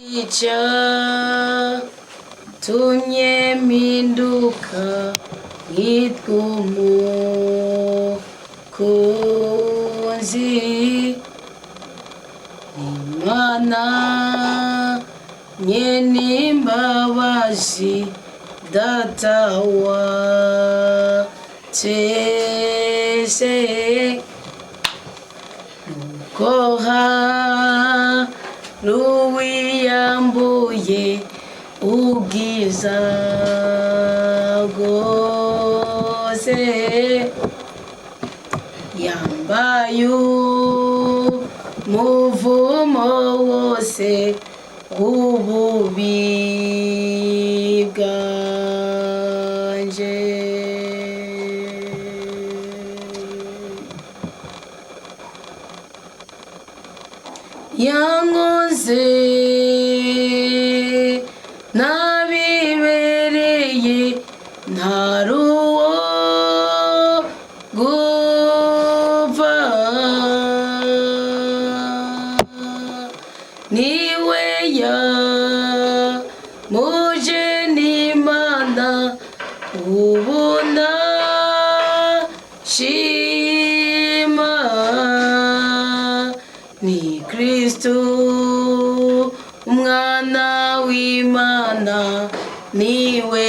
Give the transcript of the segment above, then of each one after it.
Ica tumye mpinduka nkitwa umukunzi Imana nyene imbabazi data wa twese nuko hari uwiyambuye ubwiza bwose yambaye umuvumo wose w'ububi bwanje yankoze nabibereye ntaruwo gupfa niwe yamuje n'Imana ubu ndashima ni Kristo umwana w'Imana niwe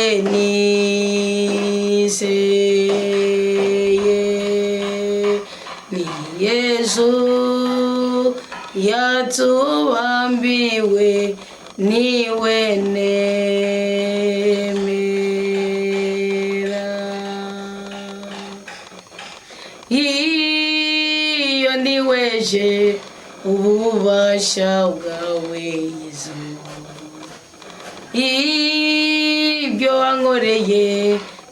nizeye ni Yesu yatubambiwe niwe nemera iyo ndiweje ububasha bwawe Yesu ibyo wankoreye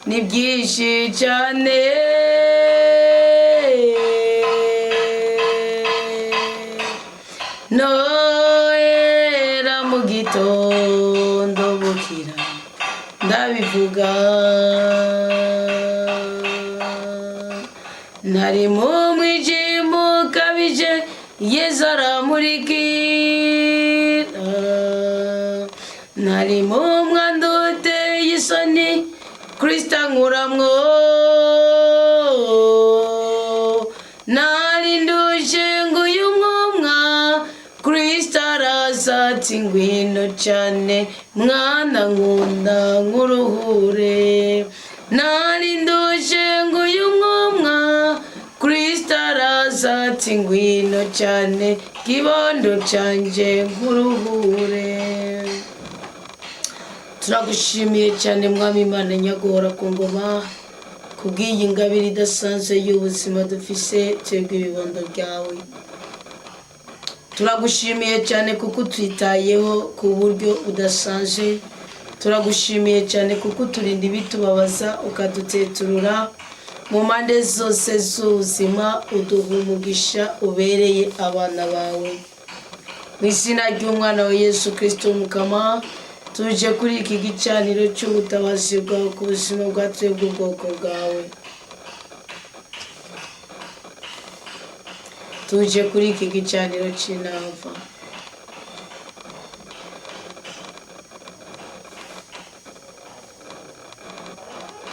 ni byinshi cyane nohera mu gitondo bukira ndabivuga nari mu mwijima ukabije Yesu aramurikira nari mu mwanda uteye isoni Kristo ankuramwo nari nduje nguyu mwumwa Kristo araza ati ngwino cyane mwana nkunda nkuruhure nari nduje nguyu mwumwa Kristo araza ati ngwino cyane kibondo canje nkuruhure turagushimiye cyane mwami Imana nyagora ku ngoma kubw'iyi ngabire idasanzwe y'ubuzima dufise twebwe ibibondo byawe turagushimiye cyane kuko twitayeho ku buryo udasanzwe turagushimiye cyane kuko turinda ibitubabaza ukaduteturura mu mpande zose z'ubuzima uduha umugisha ubereye abana bawe mu izina ry'umwana wa Yesu Kristo Mukama tuje kuri iki gicaniro cy'ubutabazi bwawe ku buzima bwacu bw'ubwoko bwawe tuje kuri iki gicaniro cy'inava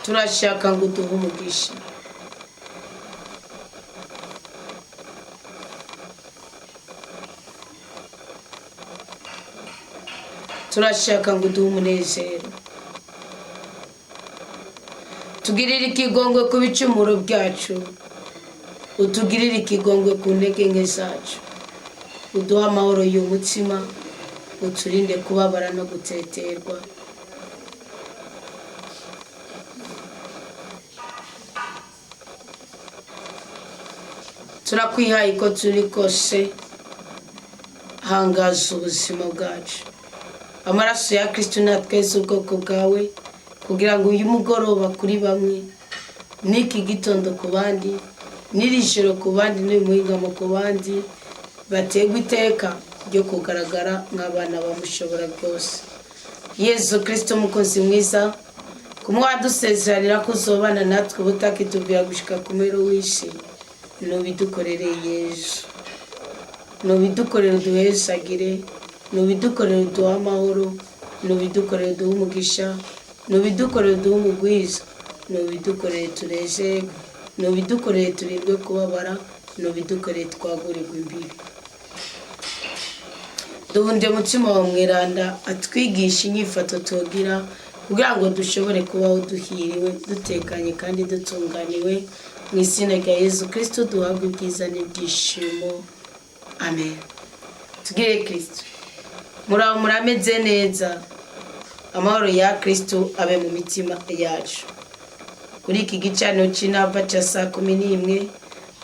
turashaka ngo uduhe umugisha turashaka ngo uduhe umunezero tugirire ikigongwe ku bicumuro byacu utugirire ikigongwe ku ntege nke zacu uduhe amahoro y'umutima uturinde kubabara no guteterwa turakwihaye ko turi kose hangaza ubuzima bwacu amaraso ya Kristo natweze ubwoko bwawe kugira ngo uyu mugoroba kuri bamwe n'iki gitondo ku bandi n'iri joro ku bandi n'uyu muhingamo ku bandi bategwa iteka ryo kugaragara nk'abana bamushobora byose Yesu Kristo mukozi mwiza kumwadusezerera ko uzobana natwe ubutakitubwira gushika ku mero w'isi nubidukorere Yesu nubidukorere duhesagire nubidukorere duha amahoro, nubidukorere duha umugisha, nubidukorere duha umugwiza, nubidukorere turezerwe, nubidukorere turindwe kubabara, nubidukorere twagurirwe imbibi. Duhunde mutima wa mweranda atwigisha inyifato tugira kugira ngo dushobore kubaho duhiriwe, dutekanye kandi dutunganiwe. Mu izina rya Yesu Kristo duhabwe ubwiza n'ibyishimo. Amen. Tugire Kristo. Muraho murameze neza. Amahoro ya Kristo abe mu mitima yacu. Kuri iki gicaniro cy'inava cya saa 11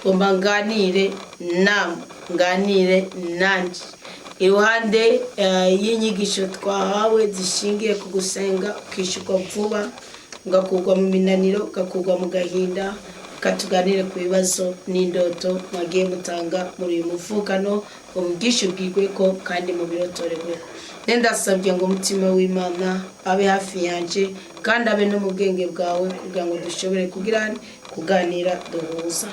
ngomba nganire nanjye iruhande y'inyigisho twahawe zishingiye ku gusenga, ukishurwa vuba, ugakurwa mu minaniro, ugakurwa mu gahinda, katuganire ku bibazo n'indoto mwagiye mutanga muri uyu muvukano, umubwishubwirwe ko kandi mu birotorerwe. Ndasabye ngo umutima w'Imana abe hafi yanje kandi abe no mu bwenge bwawe kugira ngo dushobore kuganira duhuza.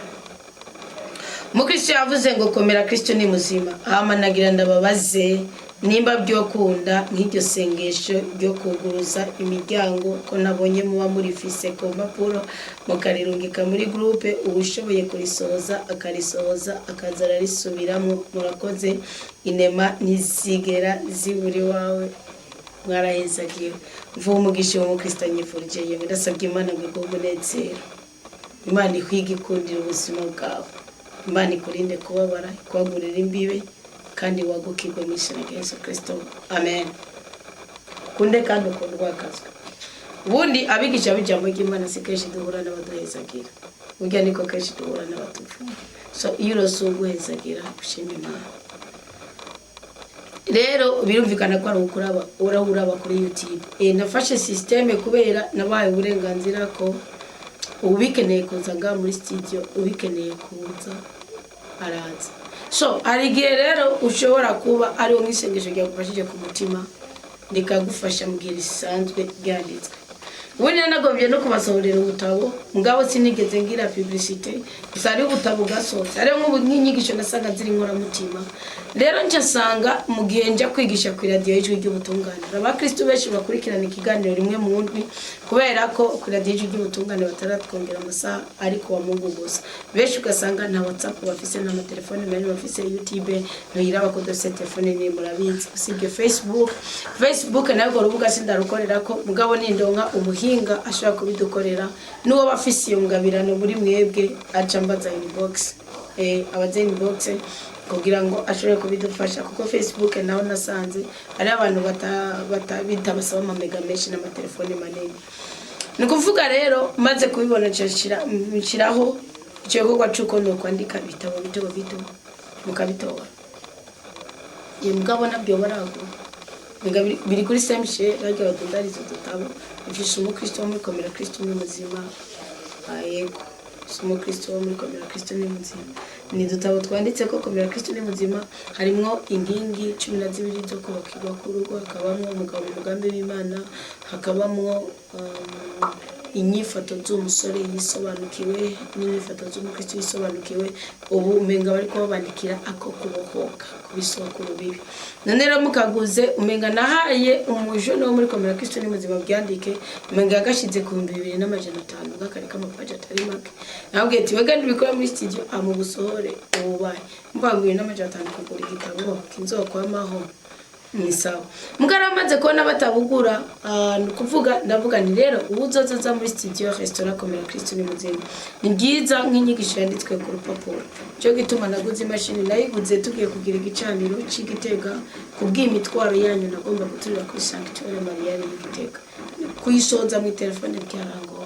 Mukristo yavuze ngo komera Kristo ni muzima. Amanagira ndababaze nimba byokunda nk'iryo sengesho ryo kuguruza imiryango ko nabonye muba muri fise ko mapuro mukarirungika muri groupe, ubushoboye kurisohoza akarisohoza akazara risubiramo. Murakoze, inema nizigera ziburi wawe. Mwarahezagiye mvuye umugisha wo Kristo nyifurije yewe. Ndasabye Imana ngo igumunezero, Imana ikwigikundira ubuzima bwawe, Imana ikurinde kubabara, kwagurira imbibe kandi wagukirwe mu izina rya Yesu Kristo. Amen. Kunde kandi ukundwa akazwe. Ubundi abigisha b'ijambo ry'Imana si kenshi duhura n'abaduhezagira, burya niko kenshi duhura n'abatuvuga. So iyo urosuguhezagira ushima Imana. Rero birumvikana ko ari urahuraba kuri YouTube. Nafashe systeme kubera nabaye uburenganzira ko ubikeneye kuza muri studio, ubikeneye kuza araza. So arigiye rero ushobora kuba ari umwisengesho ryagufashije ku mutima, rikagufasha mu gihe risanzwe ryanditswe. Ubundi nanagombye no kubasohorera ubutabo, mugabo sinigeze ngira publicité, gusa ari ubutabo gasohotse. Ari nk'inyigisho nasanga ziri nkora mutima. Rero nje sanga mu gihe njya kwigisha ku radio y'ijwi ry'ubutungane, abakristo benshi bakurikirana ikiganiro rimwe mu ndwi kubera ko ku radio y'ijwi ry'ubutungane bataratwongera amasaha ariko wa Mungu gusa. Benshi ugasanga nta WhatsApp bafise, nta telefone bari bafise, YouTube ntuyiraba ko dose telefone ni murabizi. Usibye Facebook nayo urubuga sindarukorera ko, mugabo nindonka umuhinga ashaka kubidukorera n'uwo bafise iyo ngabirano muri mwebwe aca mbaza inbox, abaze inbox kugira ngo ashobore kubidufasha, kuko Facebook naho nasanze ari abantu bitabasaba amamega menshi n'amatelefone manini. Nikuvuga rero maze kubibona nshiraho icyo gikorwa cy'uko no kwandika ibitabo bito mukabitora. Mugabo nabyo barago biri kuri Semshe rage badundariza dutabo ufishe umukristo wo muri komera Kristo ni muzima. Yego, umukristo wo muri komera Kristo ni muzima. Ni dutabo twanditse ko komera Kristo ni muzima, harimo ingingi 12 zo kubakirwa ku rugo, hakabamo umugabo umugambi w'Imana, hakabamo inyifato z'umusore yisobanukiwe n'inyifato z'umukristo yisobanukiwe. Ubu umenga bari ko babandikira ako kubohoka kubisoba ku rubibi. None rero mukaguze umenga nahaye umujone wo muri komera Kristo ni muzima byandike, umenga yagashize ku 2500 gakarika amapaje atari make. Nabwiye ati wega ndibikora muri studio amu gusohore ubaye mbanguye 2500 kugura igitabo kinzokwamaho nisawa. Mugara amaze kubona batabugura kuvuga ndavuga ni rero uzoza muri studio restaurant komera Kristo ni muzima ni byiza nk'inyigisho yanditswe ku rupapuro. Cyo gituma naguze imashini nayiguze tugiye kugira igicaniro cy'Igitega kubw'imitwaro yanyu nagomba guturira kuri Sanctuary Maria y'Igitega kuyisoza mu telefone byarango.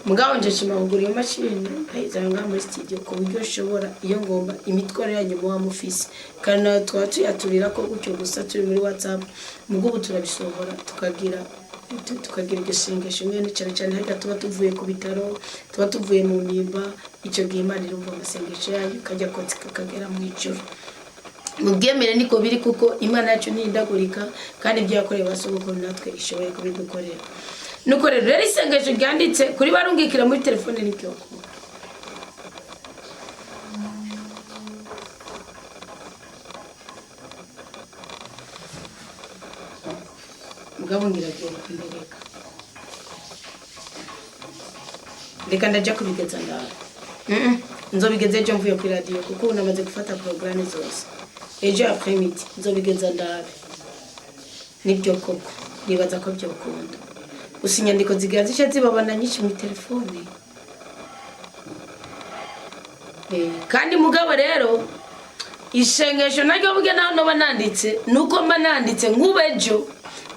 Mugabo nje shimahugura iyo mashini ayizanga muri studio ko buryo shobora iyo ngomba imitwaro yanyu muwa mufisi kana twaturira ko gucyo gusa turi muri WhatsApp. Mugubu turabisohora tukagira igisengesho nyene cyane hajya tuba tuvuye ku bitaro, tuba tuvuye mu nimba. Icyo gihe Imana irumva amasengesho yayo kajya kotsika kagera mu ijuru. Mubyemere niko biri kuko Imana yacu nindagurika kandi byakoreye basogokuru natwe ishoboye kubidukorera. Nuko rero isengesho ryanditse kuri barungikira muri telefone nibyo. mugabo ngiragiye kundereka reka ndaje kubigeza ndawe nzobigeze ejo mvuye kuri radio kuko unamaze gufata programme zose ejo après-midi nzobigeza ndawe nibyo koko nibaza ko byo kunda usinyandiko zigira zishe zibabana nyinshi mu telefone kandi mugabo rero isengesho naryo buge naho bananditse nuko mananditse nk'ubejo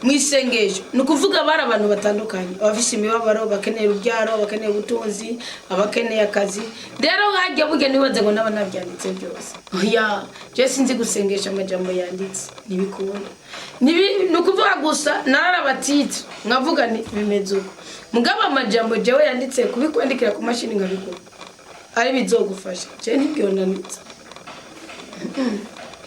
mwisengesho nukuvuga bara abantu batandukanye abafise imibabaro bakeneye ubyaro bakeneye ubutunzi abakeneye akazi rero hajya buge nibaze ngo naba nabyanditse byose oya je sinzi gusengesha amajambo yanditse nibikunda nukuvuga gusa nararabatitse nkavuga ni bimeze uko mugabo amajambo jewe yanditse kubikwandikira ku mashini nkabikora ari bizogufasha je ntibyonanitse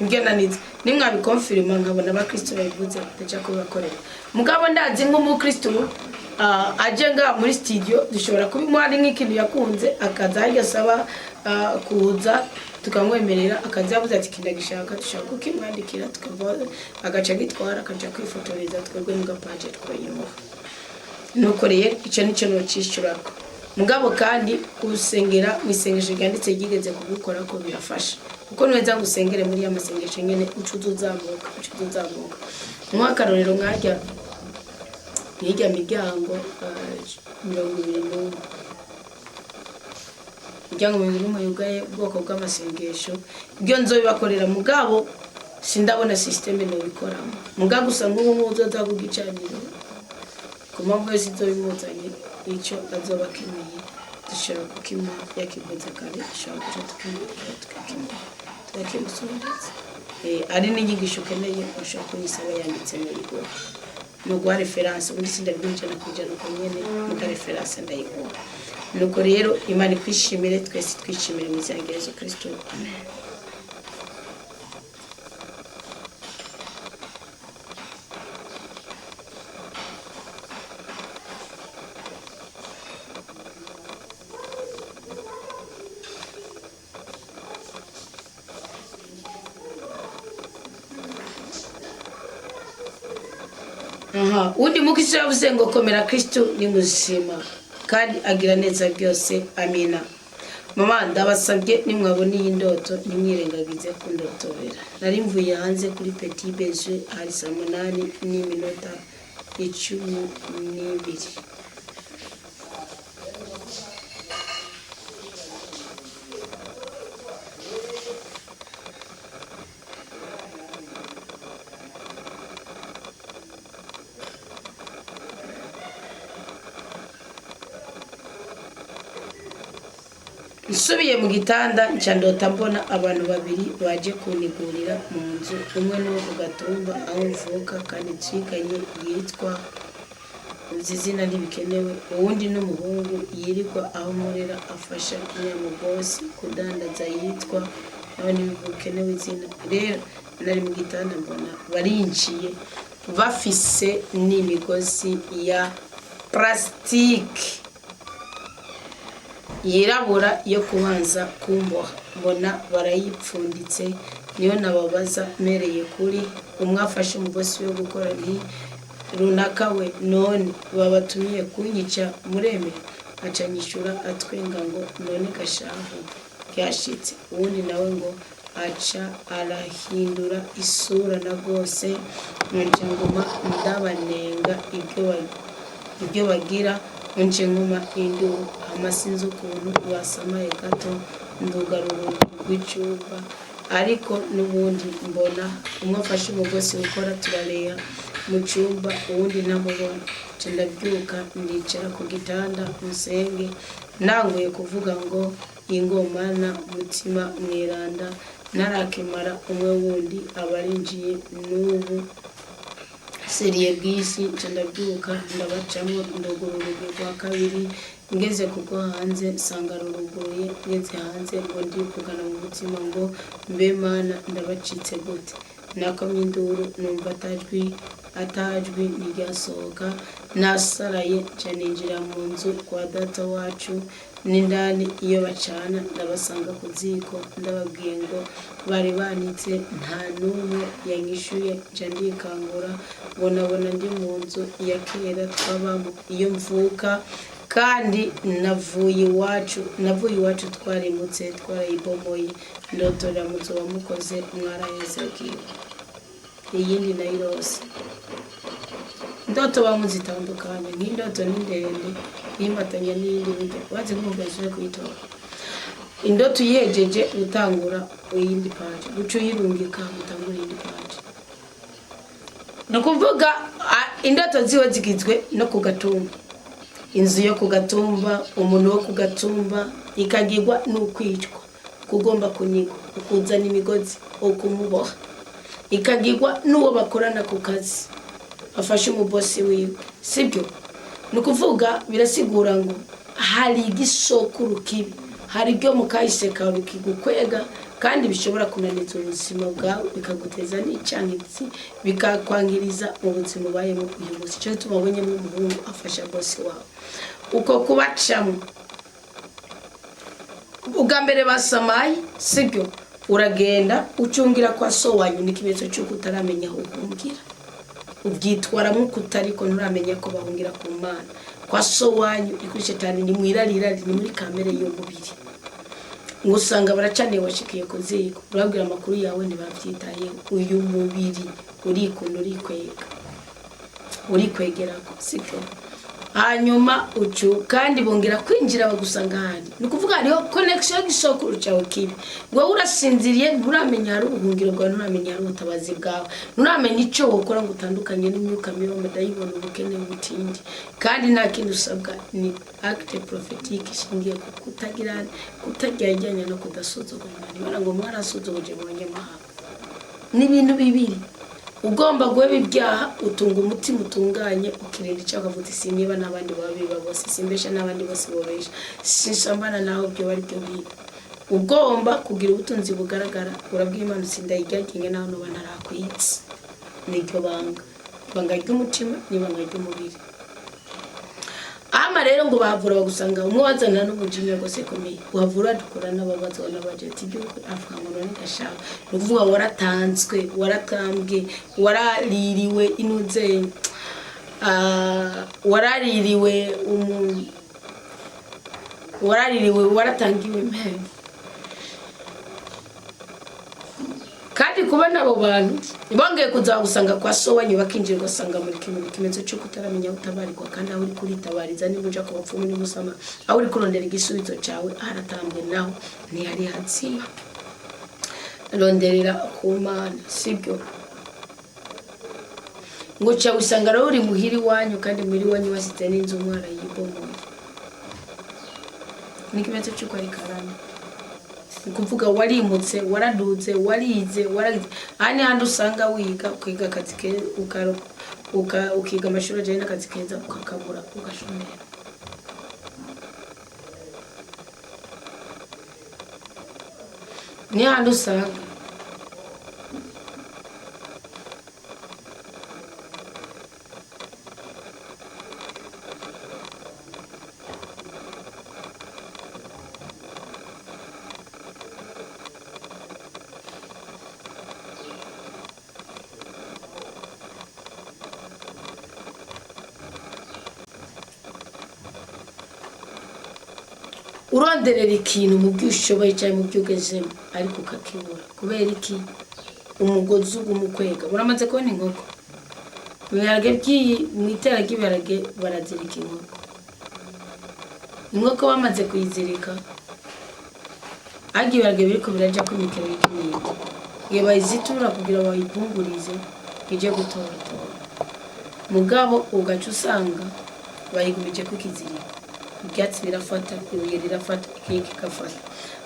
ngenanitse nimwabikonfirma nkabona abakristo bayivuze ndaca kubakorera mugabo ndazi nk'umukristo aje nga muri studio dushobora kubimwari nk'ikintu yakunze akaza agasaba kuza tukamwemerera akaza yavuze ati kindagishaka dushaka kukimwandikira tukava agaca gitwara akaja kwifotoreza twebwe mu gapaje twoyimo nuko rero ico nico no cishurako mugabo kandi usengera mwisengesho ryanditse gigeze kubikora ko birafasha kuko nweza gusengere muri ya masengesho nyene ucuzuzamuka mwaka rero nkajya nijya miryango 20 miryango 20 yugaye ubwoko bw'amasengesho byo nzobibakorera mugabo sindabona system no bikoramo mugabo gusa nk'ubu uzoza kugicanira kuma mwese nzobimuzanye icyo azoba keneye dushobora kukima yakivuze kare dushobora kuja tukakima tukakimusubiza ari n'inyigisho keneye ushobora kunyisaba yanditse mu bigo no gwa reference undi sindabwinjana kujana ko nyene mu reference ndayigura nuko rero Imana kwishimire twese twishimire mu izina rya Yesu Kristo amen. Undi mukisi yavuze ngo komera Kristo ni muzima kandi agira neza byose amina. Mama ndabasabye nimwabona iyi ndoto nimwirengagize kundotobera. Nari mvuye hanze kuri Petit Berger hari 8:12. Nsubiye mu gitanda ncandota mbona abantu babiri baje kunigurira mu nzu umwe no ku Gatumba aho mvuka kandi twiganye yitwa uzizina ntibikenewe uwundi n'umuhungu yirirwa aho murera afasha Nyamugosi kudandaza yitwa nawe ntibikenewe izina rero nari mu gitanda mbona barinciye bafise n'imigozi ya plastique yirabura yo kubanza kumboha mbona barayipfunditse niyo nababaza mereye kuri umwafashe umugosi wo gukora nti runaka we none babatumiye kunyica mureme acanyishura atwenga ngo none gashahu byashitse ubundi nawe ngo aca arahindura isura na gose ngoma ndabanenga ibyo bagira unje nkuma induru amasinzo kuntu basamaye gato ndugaruru rw'icuba ariko nubundi mbona umwafashe umugosi ukora turareya mu cyumba ubundi namubona ndabyuka ndicara ku gitanda musenge nanguye kuvuga ngo ingomana mutima mwiranda narakemara umwe wundi abarinjiye n'ubu seriye bwisi ndabyuka ndabacamo ndogururuge rwa kabiri ngeze kuko hanze sanga ruruguye ngeze hanze ngo ndi kugana mu mutima ngo mbe Mana ndabacitse gute nakomye induru numva atajwi niryasohoka nasaraye caninjira mu nzu kwa data wacu n'indani iyo bacana ndabasanga ku ziko ndababwiye ngo bari banitse nta n'umwe yanyishuye nca ndikangura ngo nabona ndi mu nzu ya kera twabamo iyo mvuka kandi navuye iwacu twarimutse twarayibomoye ndotora muzo wamukoze mwarahezagiwe iyindi nayirose indoto bamuzitandukanye nk'indoto ni ndende yimatanya n'iyindi buryo wazi nk'umugashije kuyitora indoto uyihejeje utangura iyindi page guca uyirungika utangura iyindi page no kuvuga indoto ziwe zigizwe no ku gatumba inzu yo ku gatumba umuntu wo ku gatumba ikagirwa n'ukwicwa kugomba kunigwa ukuzana imigozi okumuboha ikagirwa n'uwo bakorana ku kazi afashe umubosi wiwe sibyo nukuvuga birasigura ngo hari igisokuru kibi hari byo mukayiseka bikigukwega kandi bishobora kunaniza ubuzima bwawe bikaguteza n'icyangizi bikakwangiriza mu buzima bayemo uyu munsi cyo tubabonye mu muhungu afasha bosi wawe uko kubacamo ugambere basamaye sibyo uragenda ucungira kwa so wanyu n'ikimezo cyo kutaramenya aho ukungira ubyitwara nk'uko utariko nturamenya ko bahungira ku Mana kwa so wanyu ikurije cyane ni mwirarira ni muri kamere y'umubiri ngo usanga baracane washikiye ku ziko urabwira amakuru yawe ntibavyitaye uyu mubiri urikunda urikwegera ko siko hanyuma ucu kandi bongera kwinjira bagusanga handi nukuvuga hariho connection y'isokuru cyawe kibi ngo urasinziriye nturamenya hari ubuhungiro bwawe nturamenya hari ubutabazi bwawe nturamenya icyo wokora ngo utandukanye n'imyuka mibi mudayibona ubukene butindi kandi nta kintu usabwa ni acte prophétique ishingiye ku kutajyajyanya no kudasuzugura Imana ngo mwarasuzuguje mu banyamahanga n'ibintu bibiri ugomba guheba ibyaha utunga umutima utunganye ukirinda icyo akavuga niba n'abandi babiba bose simbesha n'abandi bose bobesha sinsambana naho byo bari byo biba ugomba kugira ubutunzi bugaragara urabwiye Imana utsinda ijyaginge naho no banarakwitse n'iryo banga ry'umutima n'ibanga ry'umubiri ama rero ngo bavura bagusanga umwe wazana n'ubujimye rwose komeye wavura dukora n'ababazo n'abajeti by'uko avuga ngo none gashaka nuvuga waratanzwe waratambwe waraririwe inuze waraririwe waratangiwe impembe kandi kuba nabo bantu bongeye kuzagusanga kwa so wanyu bakinjira ugasanga muri kimezo cyo kutaramenya utabarirwa kandi aho uri kuritabariza nibuja ko bapfumu n'umusama aho uri kurondera igisubizo cyawe aratambwe naho ntiyari hatsima ronderera ku Mana sibyo ngo cyawe usanga rero uri muhiri wanyu kandi muri wanyu wasite n'inzu mwara yibomoye nikimezo cyo kwari karana kuvuga warimutse waraduze warize ani handi usanga wiga kwiga akazi ke ukiga amashuri ajyanye n'akazi keza ukakabura ugashomera ni handi usanga uronderera ikintu mu byushoboye cyane mu byugezemo ariko kakibura kubera iki umugozi ugumukwega uramaze kubona inkoko biharage mwitera gibarage barazirika inkoko bamaze kuyizirika agibarage biriko biraja ku mikero y'ikimindi ye bayizitura kugira bayipungurize ije gutora mugabo ugaca usanga bayigumije kukizirika ibyatsi birafata ibuye rirafata ikiki kafata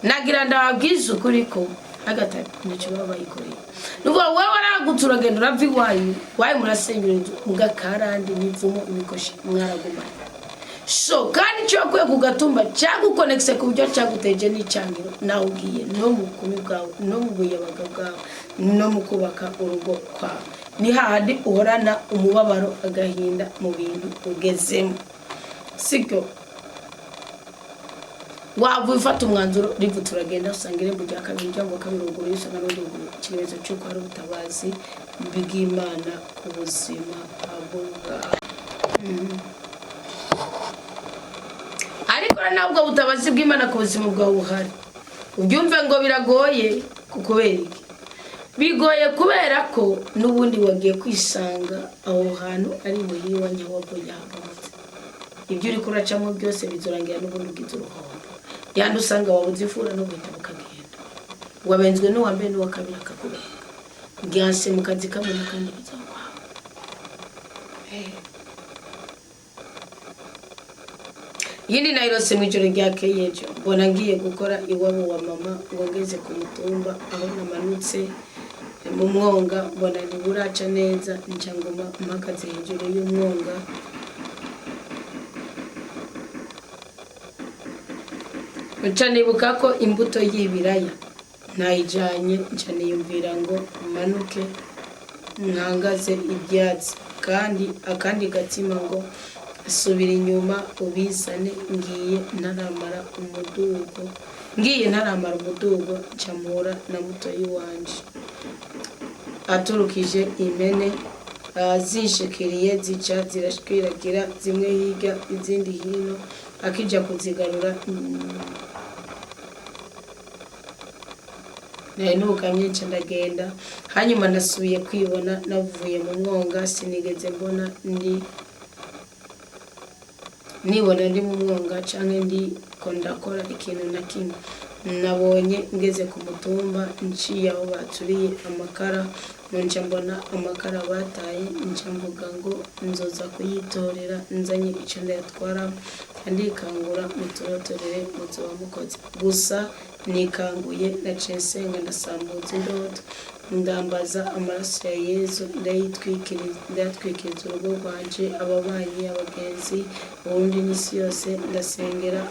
nagira ndababwiza ukuri ko hagata nicyo baba bayikoreye nuko wowe waragutse uragenda urava iwayo murasenyura inzu mugakarandi n'ivumo imikoshi mwaragumanye so kandi cyo kwe kugatumba cyagukonekse ku buryo cyaguteje n'icyangiro nawe ugiye no mu bukumi bwawe no mu buyabaga bwawe no mu kubaka urugo kwawe ni hahandi uhorana umubabaro agahinda mu bintu ugezemo sibyo waba ufata umwanzuro rivu turagenda usanga irembo rya kabiri cyangwa kabiruguru usanga n'uruguru ikimenyetso cy'uko ari ubutabazi bw'Imana ku buzima bwawe. Ariko ntabwo ubutabazi bw'Imana ku buzima bwawe buhari. Ubyumve ngo biragoye kubera iki? Bigoye kubera ko n'ubundi wagiye kwisanga aho hantu ari muhiri wa Nyawago yahamutse. Ibyo uri kuracamo byose bizorangira n'ubundi ugize uruhombo. Yandi usanga wabuze ifura no guhita mukagenda. Wabenzwe n'uwa mbere n'uwa kabiri akakurenga. Ngiyanse mu kazi kamwe n'akandi bizakwaho. Yindi nayirose mu ijoro ryakeye ejo mbona ngiye gukora iwabo wa mama ngo ngeze ku mutumba aho namanutse mu mwonga mbona ntiburaca neza nca ngoma mpagaze hejuru y'umwonga. Nca nibuka ko imbuto y'ibiraya nayijanye nca niyumvira ngo manuke nkangaze ibyatsi kandi akandi gatima ngo subira inyuma ubizane ngiye ntaramara umudugo ncamura na mutoyi wanje aturukije impene zinshikiriye zica zirashwiragira zimwe hirya izindi hino akija kuzigarura nukamye nca ndagenda. Hanyuma nasubiye kwibona navuye mu mwonga sinigeze mbona nibona ndi mu mwonga canke ndi ko ndakora ikintu na kimwe. Nabonye ngeze ku mutumba nciye aho baturiye amakara nca mbona amakara bataye nca mvuga ngo nzoza kuyitorera nzanye ico ndayatwara ndikangura muturotorere muzoba mukoze. Gusa nikanguye naciye nsenga ndasambuza indoto ndambaza amaraso ya Yezu ndayatwikiriza urugo rwanje ababanyi abagenzi ubundi n'isi yose ndasengera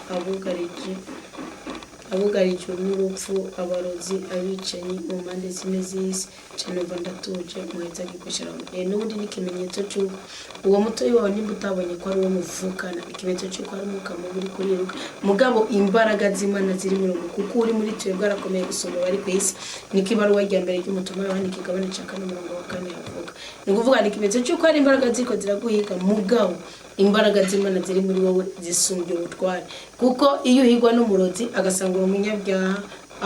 abugarije n'urupfu abarozi abicanyi mu mpande zine z'isi canumva ndatuje muheza gikoshera n'ubundi n'ikimenyetso cy'uko uwo mutoyi wawe nimba utabonye ko ari uwo muvukana ikimenyetso cy'uko ari umwuka mubi uri kuriruka mugabo imbaraga z'Imana ziri mu rugo kuko uri muri twe bwarakomeye gusumba bari ku isi. Niko ibaruwa rya mbere ry'umutumwa Yohana ikigabane ca 4:4 yavuga. Ni ukuvuga ni ikimenyetso cy'uko ari imbaraga ziko ziraguhiga mugabo imbaraga z'Imana ziri muri wowe zisumbye ubutware kuko iyo uhigwa n'umurozi agasanga umunyabyaha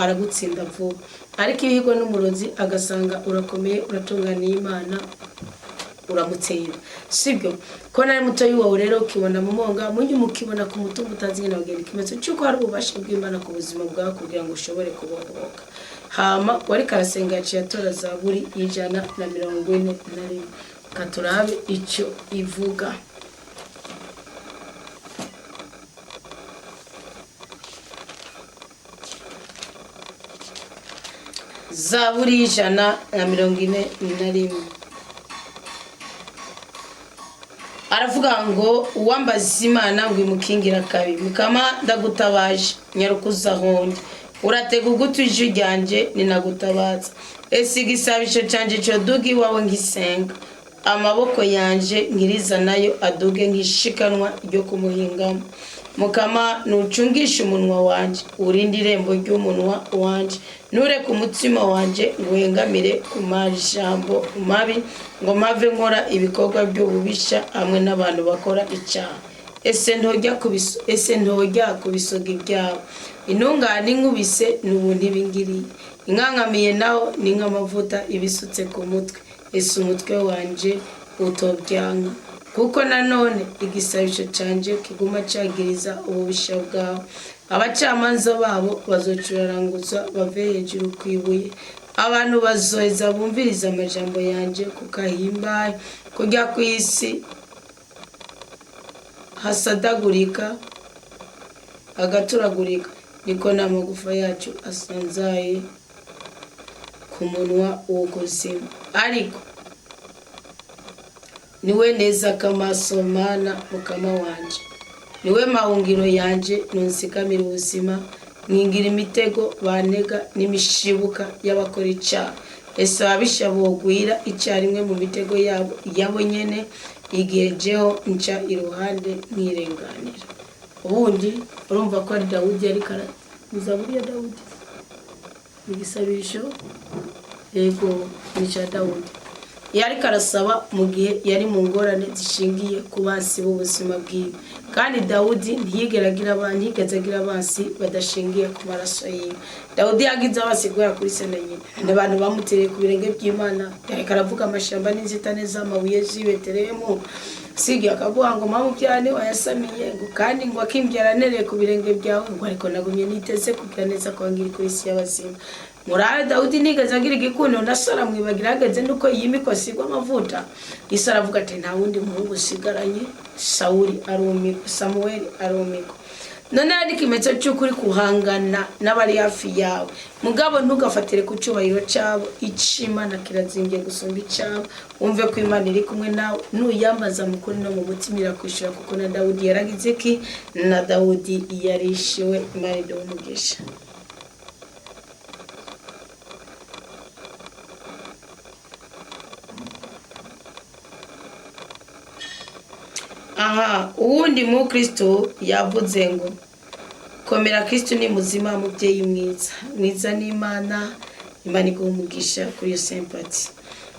aragutsinda vuba, ariko iyo uhigwa n'umurozi agasanga urakomeye uratunganiye Imana uramutsinda. Sibyo ko nari mutoyi wawe rero ukibona mu mwonga munyi mukibona ku mutumba utazi nyine wagenda ikimenyetso cy'uko hari ububasha bw'Imana ku buzima bwawe kugira ngo ushobore kubohoka. Hama wari karasenga yaciye atora Zaburi 141 katurabe icyo ivuga. Zaburi 141 aravuga ngo uwambaza Imana ngo imukingira kabi mukama ndagutabaje nyarukuza honde uratega ugutwi ijwi ryanje ninagutabaza ese igisabisho canje cyo duga iwawe ngisenga amaboko yanje nkiriza nayo aduge nkishikanwa ryo kumuhingamo. Mukama nucungisha umunwa wanje urinde irembo ry'umunwa wanje nure ku mutima wanje nguhengamire ku majambo mabi ngo mave nkora ibikorwa by'ububisha hamwe n'abantu bakora icyaha. Ese ntojya kubisoga ibyawe intungane inkubise n'ubundi bingiriye inkankamiye naho ni nk'amavuta ibisutse ku mutwe. Ese umutwe wanje utobyanka kuko nanone igisabisho canje kiguma cyagiriza ububisha bwawe. Abacamanza babo bazocuraranguza bave hejuru kwibuye abantu bazoheza bumviriza amajambo yanje kukahimbaye kujya ku isi hasadagurika agaturagurika niko n'amagufa yacu asanzaye ku munwa wo kuzimu. Ariko niwe neza kamaso Mana mukama wanje niwe mahungiro yanje nunsikamira ubuzima nkingira imitego banega n'imishibuka y'abakora icyaha. Ese ababisha bogwira icyarimwe mu mitego yabo nyene igihe jeho nca iruhande nkirenganira. ubundi urumva ko ari Dawudi yari Zaburi ya Dawudi igisabisho yego ni cya Dawudi yari karasaba mu gihe yari mu ngorane zishingiye ku bansi b'ubuzima bwiwe kandi Dawudi ntiyigeragira abansi badashingiye ku maraso yiwe. Dawudi yagize abasigura kuri se nyine abantu bamutereye ku birenge by'Imana yari karavuga amashamba n'inzitane z'amabuye z'Ibetelehemu sigi akavuga ngo mama byane wayasamiye ngo kandi ngo akimbyara nereye ku birenge byawe ngo ariko nagumye niteze kugira neza kwangiri kuri isi y'abazima. Murabe Dawudi nigeze agira igikundo na Sara mwibagira hageze nuko yimikwa sigwa amavuta. Isa aravuga ati nta wundi muhungu usigaranye Samuel arumiko. None ari kimeto cy'ukuri kuhangana n'abari hafi yawe. Mugabo ntugafatire ku cyubahiro cyabo Imana kirazimbye gusumba icyabo. Umve ko Imana iri kumwe nawe nuyambaza mukuri no mu mutima irakwishura kuko na Dawudi yaragize ki na Dawudi yarishiwe Imana idumugisha. Uwundi mu Kristo yavuze ngo komera Kristo ni muzima mubyeyi mwiza n'Imana igumugisha kuri yo sympathy.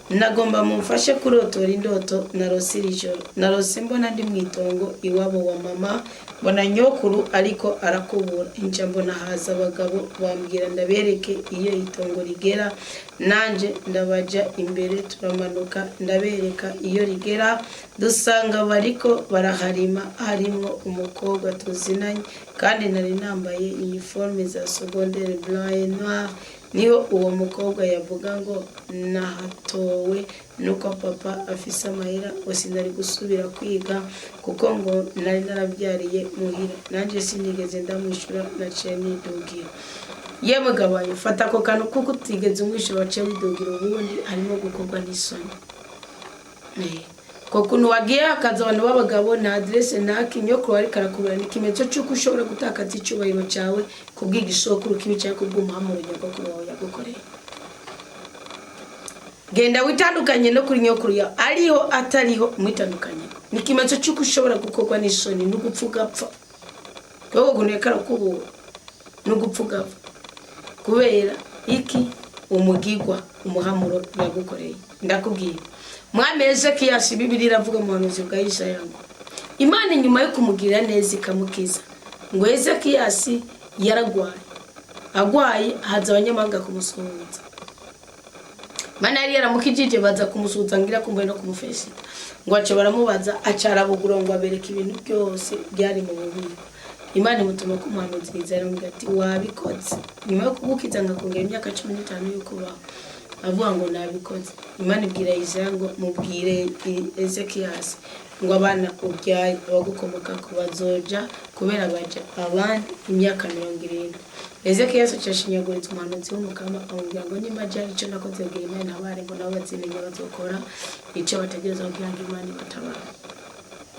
Nagomba mumfashe kurotora indoto narose ijoro. Narose mbona ndi mwitongo iwabo wa mama mbona nyokuru ariko arakubura inja mbona haza abagabo bambwira ndabereke iyo itongo rigera nanje ndabaja imbere turamanuka ndabereka iyo rigera dusanga bariko baraharima harimo umukobwa tuzinanye kandi nari nambaye uniforme za secondaire blanc et noir. Niho uwo mukobwa yavuga ngo nahatowe nuko papa afise amahera sinari gusubira kwiga kuko ngo nari narabyariye muhira nanje sinigeze ndamwishura naciye nidugira. Yemwe gabaye fata ko kantu kuko utigeze umwishyura waciye widugira ubundi harimo gukorwa n'isoni. Koko nuwagiye akaza abantu b'abagabo na adresse naki nyokuru ari karakubura ni kimeto cyuko ushobora gutakaza icyubahiro cyawe kubwigisokuru kibicaye kubw'umuhamuro nyokuru wawe yagukoreye. Genda witandukanye no kuri nyokuru ya ariho atariho mwitandukanye. Ni kimeto cyuko ushobora gukorwa n'isoni no gupfugapfa. Wowe gunekara kubura no gupfugapfa. Kubera iki umugigwa umuhamuro yagukoreye. Ndakubwiye Mwami Ezekiya Bibiri iravuga mu buhanuzi bwa Yesaya ngo Imana nyuma yo kumugirira neza ikamukiza ngo Ezekiya agwaye haza abanyamahanga kumusuhuza. Mana yari yaramukijije baza kumusuhuza ngira kumbe no kumufesita ngo ace baramubaza acarabugura ngo abereke ibintu byose byari mu bubiko. Imana imutuma ku muhanuzi Yesaya ati wabikoze nyuma yo kugukiza ngakongera imyaka 15 yuko baho avuga ngo nabikoze. Imana ibwira Yesaya ngo mubwire Ezekiya ngo abana ubyaye abagukomoka ku bazoja kubera baje abandi imyaka 70. Ezekiya cyashinyaguritse umuhanuzi w'umukama amubwira ngo nimba cyari cyo nakoze bwira Imana abare ngo nabo batsinye bazokora icyo bategereza kugira ngo Imana ibatabara.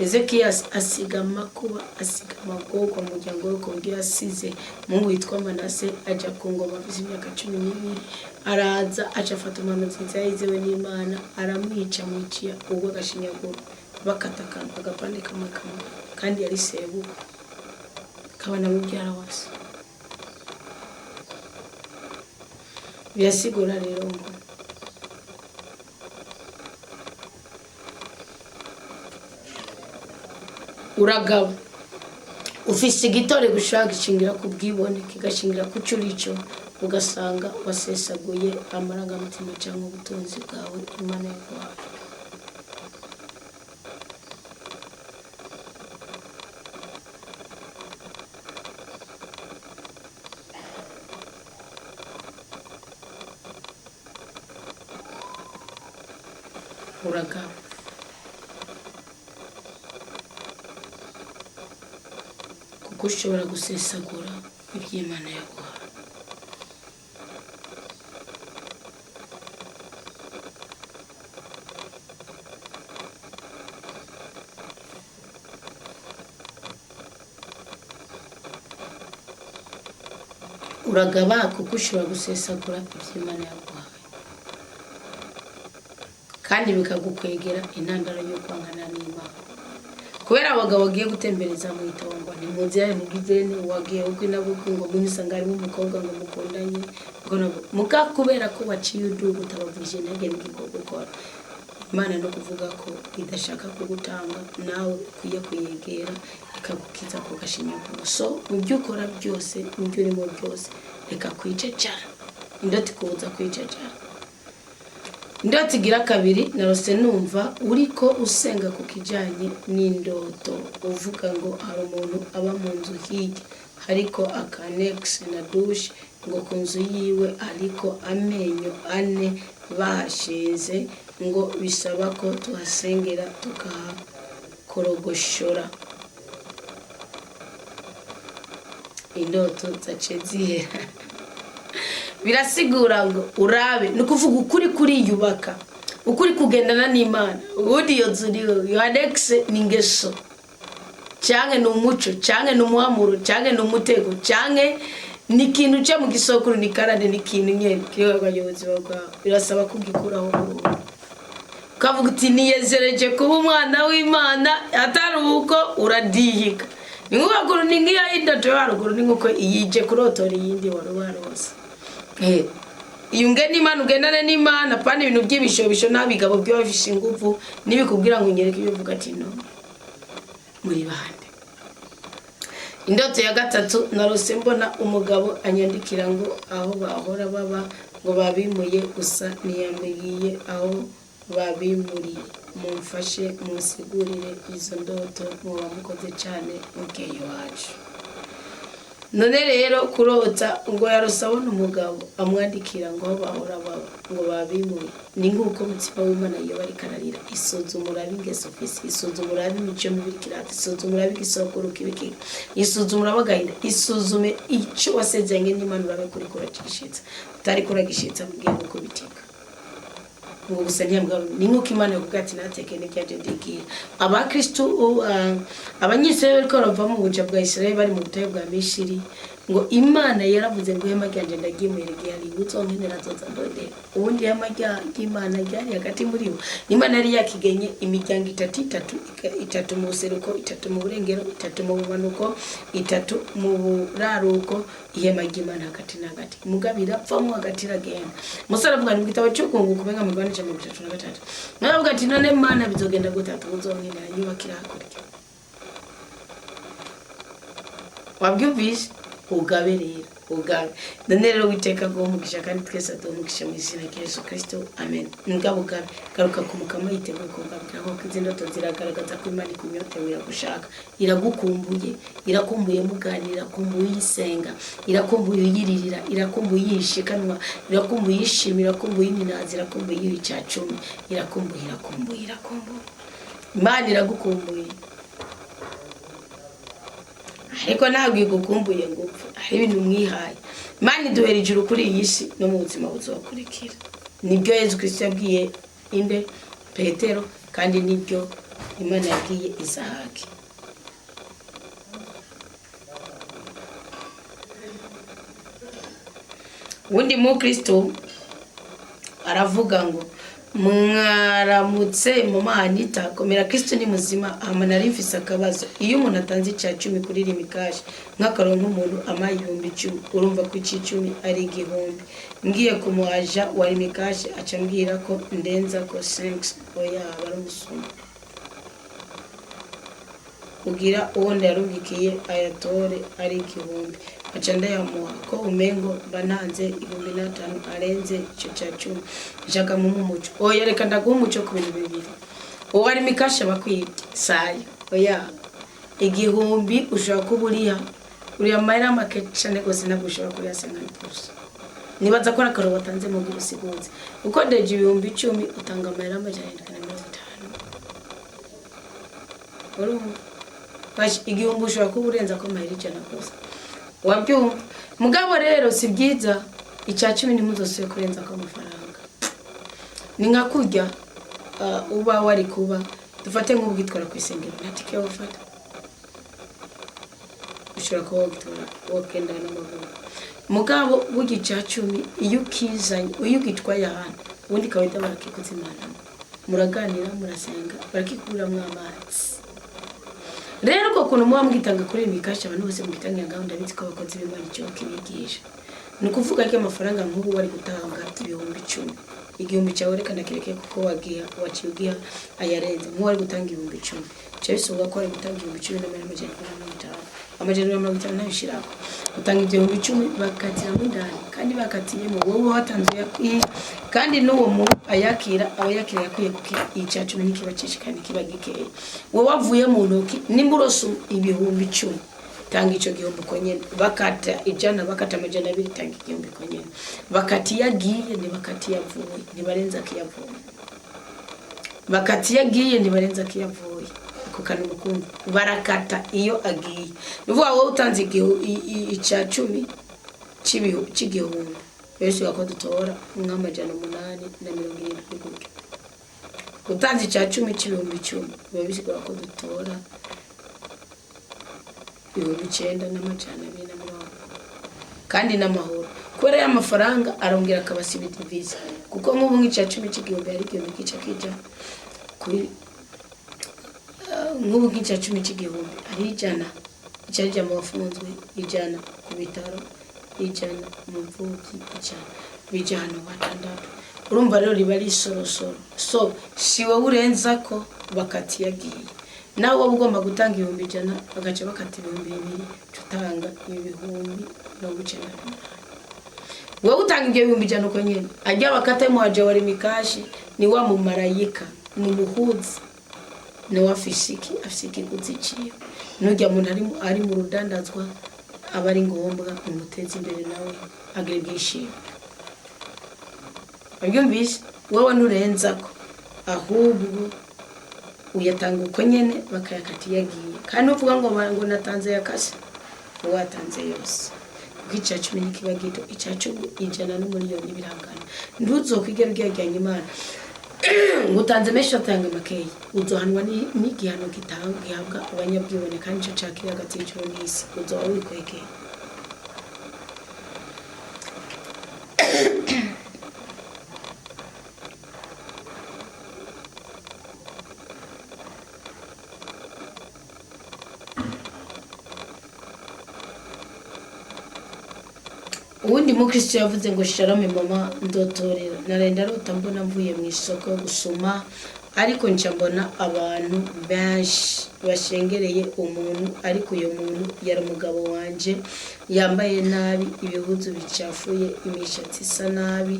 Ezekiya asiga amakuba asiga amagorwa mu muryango we kugira asize mu witwa Manase aja ku ngoma afite imyaka 12 araza acafata umuhanuzi yayizewe n'Imana aramwica mwiciya ubwo gashinyaguro bakatakana agapande kamakama kandi yari sebu kabana mubyara wase. Byasigura rero ngo uragaba ufise igitore gushaka gishingira ku bwibone kigashingira ku cyurico ugasanga wasesaguye amarangamutima cyangwa ubutunzi bwawe Imana yaguhaye. Uragaba kuko ushobora gusesagura iby'Imana yaguhaye. Uragaba kuko ushobora gusesagura iby'Imana yaguhaye kandi bikagukwegera intandaro yo kwangana n'Imana. kubera abagabo bagiye gutembereza mu itongo ni mugiye mugizene wagiye uko nabo ngo munisanga ari umukobwa ngo mukundanye ngo muka kubera ko waciye udugu utabavuje nage n'igikorwa gukora Imana no kuvuga ko idashaka kugutanga nawe kuye kuyegera ikagukiza ko gashinyaguro so mu byo ukora byose mu byo urimo byose reka kwicecara indoti kubuza kwicecara ndoti gira kabiri narose numva uriko usenga ku kijanye n'indoto uvuga ngo hari umuntu aba mu nzu hirya hariko akanex na douche ngo ku nzu yiwe ariko amenyo ane bashize ngo bisaba ko tuhasengera tukakorogoshora indoto zace zihera birasigura ngo urabe no kuvuga ukuri kuri yubaka ukuri kugendana n'Imana ubundi yo zuriyo yoadex ningeso cyange n'umuco cyange n'umuhamuro cyange n'umutego cyange nikintu cyo mu gisokuru nikarane nikintu nyene kiwe abayobozi bagwa birasaba kugikuraho kavuga uti niyezereje kuba umwana w'Imana atari uko uradihika ningubaguru ningiya indoto yaruguru ninguko iyije kurotora yindi warubarose iyungene Imana ugendane n'Imana pani ibintu by'ibishobisho nabigabo byo bafishe ingufu nibikubwira ngo nyereke ibivuga ati no muri bande indoto ya gatatu narose mbona umugabo anyandikira ngo aho bahora baba ngo babimuye gusa niyambiriye aho babimuriye mumfashe musigurire izo ndoto muba mukoze cyane mukeye wacu none rero kurota ngo yarosabona umugabo amwandikira ngo bahora baba ngo babimuye ni nguko mutsipa w'Imana iyo bari kararira isuzumura bingeso fisi isuzumura bimico mubirikirata isuzumura bigisokuru kibiki isuzumura bagahinda isuzume icyo wasezeranye n'Imana urabe kuri kuragishitsa utari kuragishitsa mugiye uko bitika ngo gusanya mbwa ni nguko Imana yakugati nateke n'ibyaje ndigira abakristo abanyisraeli bariko barava mu buja bwa Israeli bari mu butayu bwa Mishiri ngo Imana yaravuze ngo ihema ryanje ndagimwere gihari gutsonkene zoza ndode ubundi ihema ry'Imana ryari hagati muri bo Imana yari yakigenye imiryango itatu mu buseruko itatu mu burengero itatu mu bumanuko itatu mu buraruko ihema ry'Imana hagati na hagati mugabira pfamo hagati ragenda musara bwa n'igitabo cyo kunguka benga mu Rwanda cyane 33 naravuga ati none Imana bizogenda gutatu uzonkene yubakira hakurya wabyumvise ugaberera ugabe none rero witeka go mugisha kandi twese adomugisha mu izina rya Yesu Kristo amen ngabo gabe garuka kumukama yiteguye kugabira nko kwizindoto ziragaragaza ko Imana ikunyotewe iragushaka iragukumbuye irakumbuye muganira kumbuye isenga irakumbuye yiririra irakumbuye yishikanwa irakumbuye yishimira kumbuye inazi irakumbuye y'icacumi irakumbuye Imana iragukumbuye ariko ntabwo igukumbuye ngo hari ibintu mwihaye Imana iduhera ijuru kuri iyi si no mu buzima buzokurikira nibyo Yesu Kristo yabwiye inde Petero kandi nibyo Imana yabwiye Isahaki undi mu Kristo aravuga ngo mwaramutse mu Mahanita komera Kristo ni muzima amana rifisa akabazo iyo umuntu atanze cya 10 kuri rimikaje nk'akaronka umuntu amayihumbi 10 urumva ko 10 ari igihumbi ngiye kumuaja wa rimikaje acambwira ko ndenza ko 5 oya baramusoma kugira uwo ndarubikiye ayatore ari igihumbi acanda yamuha ko umengo bananze 1500 arenze cyo cya 10 jaka mu muco oya reka ndagumuco ku bintu bibiri uwo ari mikasha bakwite sayo oya igihumbi ushaka kuburiya uriya mayira market cyane gose nagushaka kuri 50% nibaza ko nakaro batanze mu gihe siguze uko ndeje ibihumbi 10 utanga mayira amajana 5 urumva bashi igihumbi ushaka kuburenza ko mayira cyane gose wabyumva mugabo rero si byiza icya 10 nimuzose kurenza ko amafaranga ni nka kurya uba wari kuba dufate nk'ubwitwara kwisengera natike wafata ushobora kuba wagitwara wakenda n'amaguru mugabo bugica 10 iyo ukizanye iyo ugitwaye ahantu ubundi kawita barakikuzimana muraganira murasenga barakikura mu amazi rero ko kuntu muba mwitanga kuri imikasha abantu bose mwitangira ngaho ndabitse ko abakozi b'Imana cyo kibigisha ni kuvuga ko amafaranga nk'ubu wari gutanga 10,000 igihumbi cyawe rekana kireke kuko waciye ayarenze wari gutanga 10,000 cyo bisoga ko wari gutanga 10,000 amajana 50 nabishirako utanga 10,000 bakatira mu ndani kandi bakatiyemo wowe watanze yakwiye kandi n'uwo mu ayakira abayakira yakwiye kuki icyacu n'ikibacishikana kibagikeye wowe wavuye mu ntoki nimburoso 10,000 tanga ico gihombo konyene bakata ijana bakata amajana 2 tanga igihombo konyene bakati yagiye ni bakati yavuye ni barenza kiyavuye bakati yagiye ni barenza kiyavuye kukana umukungu barakata iyo agiye nuvuga wowe utanze icya 10 c'igihombo Yesu yako dutora nk'amajana 870 gutyo utanze icya 10 c'ibihumbi 10 biba bisigura ko dutora 9,240 kandi n'amahoro kubera y'amafaranga arongera akabasibita visa kuko nk'ubu nk'icya 10 c'igihumbi ari igihumbi kica kija kuri nk'ubu nk'icya 10 c'igihumbi ari ijana icyaje mu bafunzwe ijana ku bitaro ijana mu mvuki ijana batandatu urumva rero riba ari sorosoro so si wowe urenza ko bakati yagiye nawe wowe ugomba gutanga 100 bagaca bakati 200 tutanga 1,900 wowe utanga ibyo 100 uko nyene ajya bakata mu aje wari mikashi ni wa mu marayika ni muhuzi ni wa afisiki kuziciye nujya muntu ari mu rudandazwa abari ngombwa umutezi imbere nawe agregishije abyumvise wowe nurenza ko ahubwo uyatanga uko nyene bakayakati yagiye kandi uvuga ngo natanze yakase watanze yose gica 10 nikiba gito icyacu ijana n'umuliyoni birangana ntuzokwigera ugiyajyanye Imana ngutanze mesho tanga makeyi uzohanwa n'igihano gihabwa abanyabwibone kandi cyo cakira hagati y'icyo n'isi uzoba wikwekeye ubundi mukristo yavuze ngo shalom mama ndotorera narenda rota mbona mvuye mu isoko gusuma ariko nca mbona abantu benshi bashengereye umuntu ariko uyo muntu yari umugabo wanje yambaye nabi ibihuzu bicafuye imishatsi isa nabi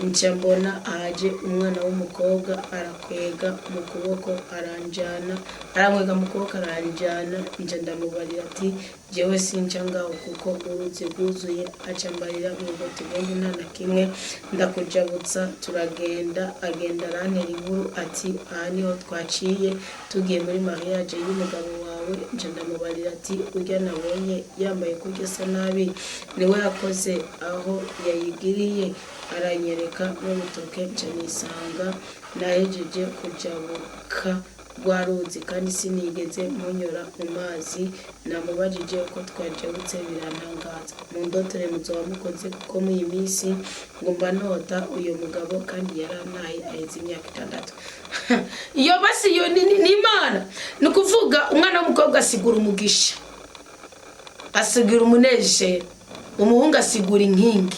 nca mbona aje umwana w'umukobwa arakwega mu kuboko aranjana aramwega mu kuboko aranjana nje ndamubarira ati jewe sinca ngaho kuko uruzi rwuzuye acambarira mu gote gende nta na kimwe ndakujabutsa turagenda agenda arantera inkuru ati aha niho twaciye tugiye muri mariage y'umugabo wawe nje ndamubarira ati urya nabonye yambaye kurya sa nabi niwe yakoze aho yayigiriye aranyereka n'urutoke nca nisanga nahejeje kujabuka rwaruzi kandi sinigeze munyura mu mazi namubajije uko twajabutse birantangaza mu ndotore muzoba mukoze kuko mu iminsi ngomba nota uyo mugabo kandi yarantaye aheze imyaka 6 iyo basi yo ni Imana nukuvuga umwana w'umukobwa asigura umugisha asigura umunezero umuhungu asigura inkingi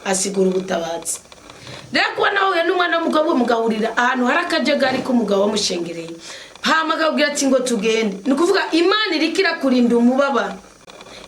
asigura ubutabazi rero kuba nawe n'umwana w'umugabo mugahurira ahantu hari akajagari k'umugabo wamushengereye hama akabwira ati ngo tugende ni ukuvuga Imana irikira kurinda umubabaro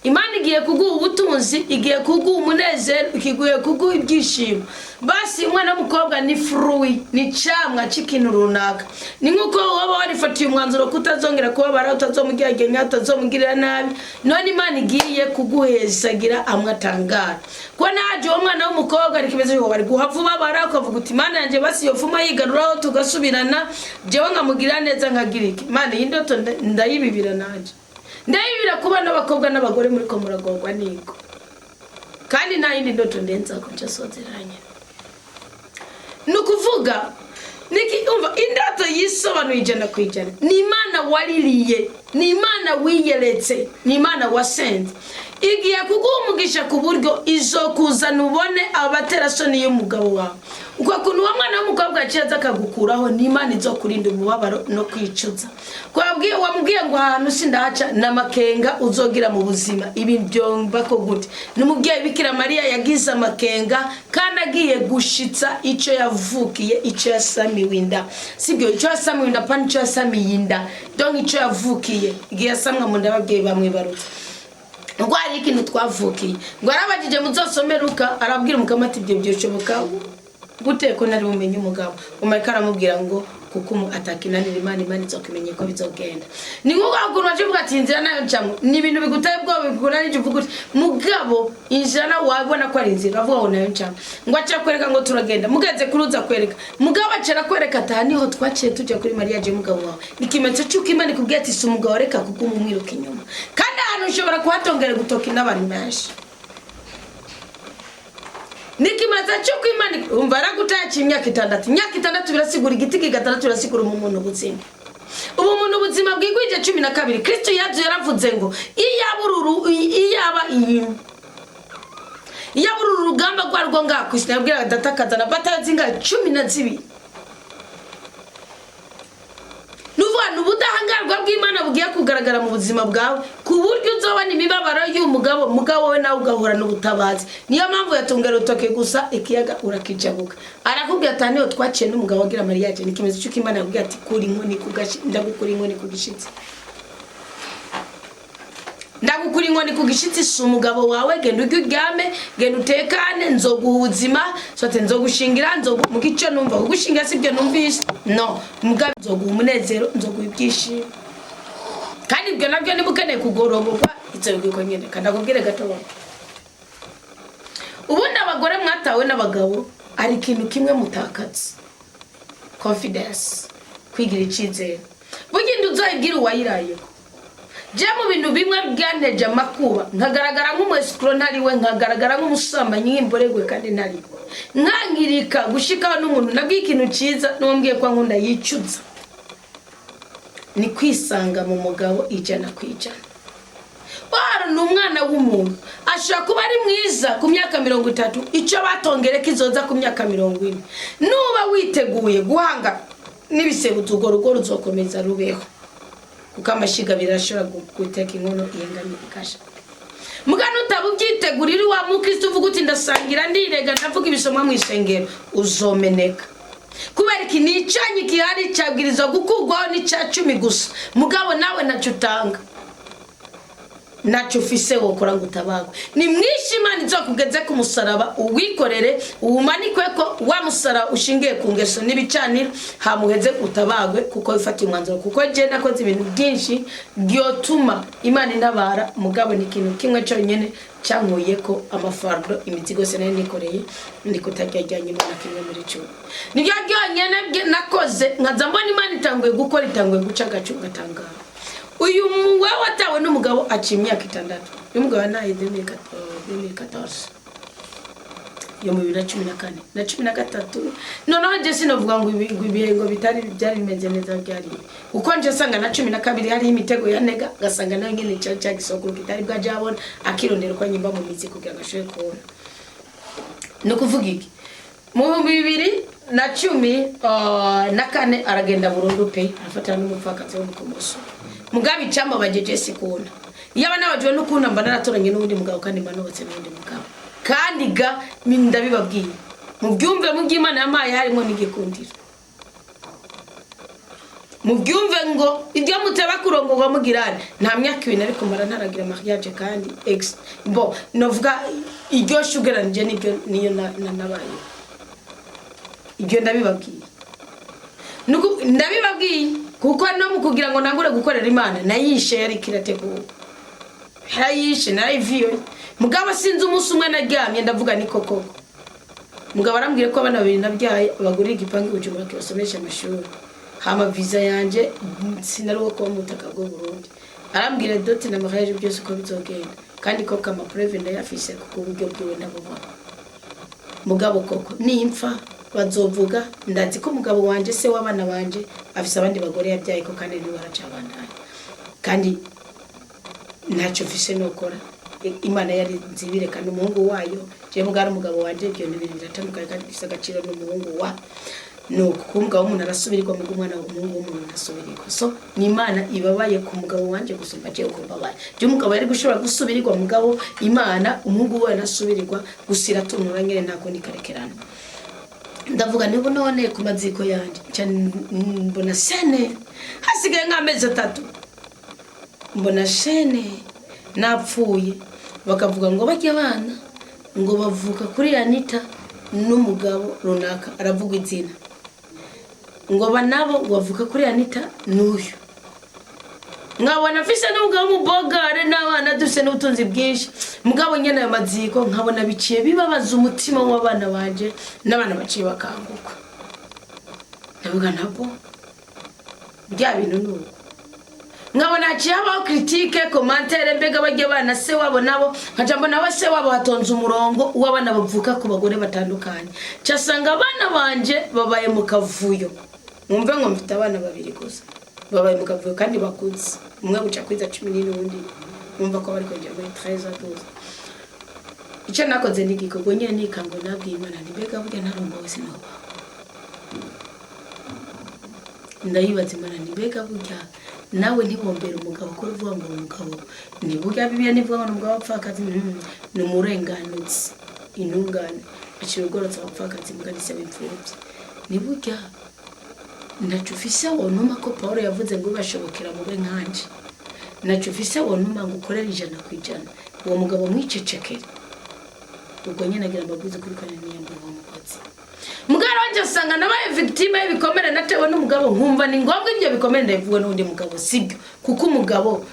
Imana igiye kuguha ubutunzi igiye kuguha umunezero ikigiye kuguha ibyishimo basi umwana w'umukobwa ni fruit ni camwa c'ikintu runaka ni nkuko waba warifatiye umwanzuro kutazongera kubabara utazomugira genya utazomugirira nabi none Imana igiye kuguhezagira amwatangara ko naje umwana w'umukobwa rikimeze ngo bari guha vuba bara ukavuga uti Imana yanje basi yofuma yigaruraho tugasubirana jewe nkamugira neza nkagiriki Imana y'indoto ndayibibira naje ndayibira kuba n'abakobwa n'abagore muri ko muragorwa niko kandi nta yindi ndoto ndenza ko cyasozeranye nukuvuga niki umva indoto yisobanuye ijana kwijana ni Imana waririye ni Imana wiyeretse ni Imana wasenze igiye kuguha umugisha ku buryo izokuzana ubone abaterasoni y'umugabo wawe uko kuntu wa mwana w'umukobwa aciyaza akagukuraho n'Imana izokurinda umubabaro no kwicuza kwabwiye wamubwiye ngo ahantu sindahaca n'amakenga uzogira mu buzima ibi byomba ko gute n'umubwiye Bikira Mariya yagize amakenga kandi agiye gushitsa ico yavukiye ico yasamiwe inda sibyo ico yasamiwe inda pani ico yasamiye inda donc ico yavukiye igihe yasamwa mu nda babwiye bamwe barutse ngo ari ikintu twavukiye ngo arabagije muzosome Luka arabwira umukama ati ibyo byoshoboka gute ko nari bumenye umugabo umayika aramubwira ngo kuko atakinanira Imana izokumenye ko bizogenda ni ngo aguru bavuga ati inzira nayo ncamo ni ibintu bigutaye bwo bigura n'icyo uvuga uti mugabo injana wabona ko ari inzira bavuga ngo nayo ncamo ngo acha kwereka ngo turagenda mugeze kuruza kwereka mugabo acara kwereka ataniho twaciye tujya kuri Mariya je mugabo wawe nikimetso cyuko Imana ikubwiye ati si umugabo reka kuko umwiruka inyuma kandi ahantu ushobora kuhatongera gutoka n'abantu benshi nikimaza cyuko Imana umva aragutaye imyaka 6 birasigura igiti kigatandatu birasigura umuntu ubuzima ubu umuntu ubuzima bwigwije 12 Kristo yaravuze ngo iyaburu rugamba rwarwo ngakwisi nabwira datakazana batazinga 12 Nuvana ubudahangarwa bw'Imana bugiye kugaragara mu buzima bwawe ku buryo uzobana imibabaro y'umugabo we nawe ugahura n'ubutabazi niyo mpamvu yatungera utoke gusa ikiyaga urakijabuka arakubwira ataniyo twaciye n'umugabo wagira Mariya je nikimeze cyuko Imana yabwiye ati kuri inkoni ndagukura inkoni kugishitsi ndagukura inkoni kugishitsi si umugabo wawe genda uryame genda utekane nzoguha ubuzima sote nzogushingira mugico numva kugushingira sibyo numvise no mugabo nzoguha umunezero nzoguha ibyishimo kandi ibyo nabyo nibukeneye kugororwa izobwiko nyene kandi akubwire gato ubundi abagore mwatawe n'abagabo ari ikintu kimwe mutakazi confidence kwigira icizere bugindi uzoyigira uwayiraye je mu bintu bimwe byanteje makuba nkagaragara nk'umwesikro ntariwe nkagaragara nk'umusambanyi nk'imboregwe kandi ntari nkangirika gushikaho n'umuntu nabwiye ikintu ciza n'umbwiye kwa nkunda yicuza ni kwisanga mu mugabo ijana kwijana waro n'umwana w'umuntu ashaka kuba ari mwiza ku myaka 30 ico batongereka izoza ku myaka 40 nuba witeguye guhanga n'ibisebuzo urugo ruzokomeza rubeho kuko amashiga birashobora guteka inkono yengami ikasha mugano utabugitegurira wa mukristo uvuga uti ndasangira ndirega ndavuga ibisomwa mu isengero uzomeneka kubera iki nicanye kihari cyabwirizwa gukugwaho ni cya 10 gusa mugabo nawe nacutanga nacho fise wokora ngutabagwe ni mwishimana izokugeze ku musaraba uwikorere umanikwe ko wa musara ushingiye ku ngeso n'ibicaniro hamuheze utabagwe kuko ifata umwanzuro kuko je nakoze ibintu byinshi byotuma Imana intabara mugabo ni kintu kimwe cyo nyene cyankuye ko amafardo imizigo se nikoreye ndikutajyajyanye Imana kimwe muri cyo nibyo byonyene nakoze nkaza mbona Imana itanguye gukora itanguye guca gacunga tangara uyu muwe watawe n'umugabo aci imyaka 6 y'umugabo naye 2014 yo mu 2014 na 13 noneho je sinovuga ngo ibihengo bitari byari bimeze neza byari uko nje sanga na 12 hari imitego ya nega gasanga nayo nyene cya gisoko kitari bwajabona akirondera kwa nyimba mu mizi kugira gashoye kubona no kuvuga iki mu 2014 aragenda Burundi pe afatana n'umupfakazi wo mukomoso mugabi cyamba bajeje sikuna yaba nabajwe no kuna mba naratoranye n'undi mugabo kandi mbanobotse n'undi mugabo kandi ga ndabibabwiye mu byumve mu by'Imana yamaye harimo n'igikundiro mu byumve ngo ibyo muteba kurongorwa mugirane nta myaka 2 ariko mara ntaragira mariage kandi ex bo novuga iryo shugeranje nibyo niyo nabaye ibyo ndabibabwiye nuko ndabibabwiye kuko no mukugira ngo nangure gukorera Imana nayishe yari kirategura hayishe narayiviyo mugabo sinzi umunsi umwe naryamye ndavuga ni koko mugabo arambwire ko abana babiri nabyaye abagurira igipangu Bujumbura kibasomesha amashuri hama visa yanje sinaruko ko mutaka bwo Burundi arambwire doti na mariage byose ko bizogenda kandi ko kama preve ndayafise kuko uburyo bwiwe ndabubona mugabo koko nimfa bazovuga ndazi ko mugabo wanje se w'abana banje afise abandi bagore yabyaye ko kandi ni baracabandanye kandi ntacyo fise nokora Imana yari nzibirekana umuhungu wayo je mugara umugabo wanje ibyo n'ibintu biratandukanye kandi bifite agaciro n'umuhungu wa no kumbwa umuntu arasubirirwa mu mwana w'umuhungu w'umuntu arasubirirwa so ni Imana ibabaye ku mugabo wanje gusumba je uko babaye je umugabo yari gushobora gusubirirwa mugabo Imana umuhungu we arasubirirwa gusira tunura ngere ntako nikarekerana ndavuga nibo none ku maziko yanje cyane mbona sene hasigaye nk'amezi 3 mbona shene napfuye bakavuga ngo bajye abana ngo bavuka kuri Anita n'umugabo runaka aravuga izina ngo banabo bavuka kuri Anita n'uyu nkabona mfise n'umugabo mubogare n'abana duse n'ubutunzi bwinshi mugabo nyene ayo maziko nkabona biciye bibabaza umutima w'abana banje n'abana baciye bakanguka ndavuga nabo bya bintu nuko nkabona haciye habaho critique commentaire mbega bajye bana se wabo nabo nkajambo nawe se wabo hatonze umurongo w'abana bavuka ku bagore batandukanye cyasanga abana banje babaye mu kavuyo mwumve ngo mfite abana babiri gusa babaye mu kavuyo kandi bakuze umwe guca kwiza 10 n'undi mwumva ko bari kongera muri 13 12 icyo nakoze n'igikorwa nyene nikango nabwiye Imana mbega burya naromba wese naho ndayibaza Imana mbega burya nawe ntibombera umugabo ko ruvuga ngo umugabo ni burya bibiye nivuga ngo umugabo apfakazi ni umurenganutsi intungane akiri ugorotse apfakazi muganise b'imfubyi ni burya ndacufise wonuma ko Paulo yavuze ngo bashobokera mube nkanje ndacufise wonuma ngo ukorera 100%, uwo mugabo mwicecekere ubwo nyine agira amabwizo kuri kane niyambuye umukozi mugara wanje usanga nabaye victime y'ibikomere natewe n'umugabo nkumva ni ngombwa ibyo bikomere ndavuga n'undi mugabo sibyo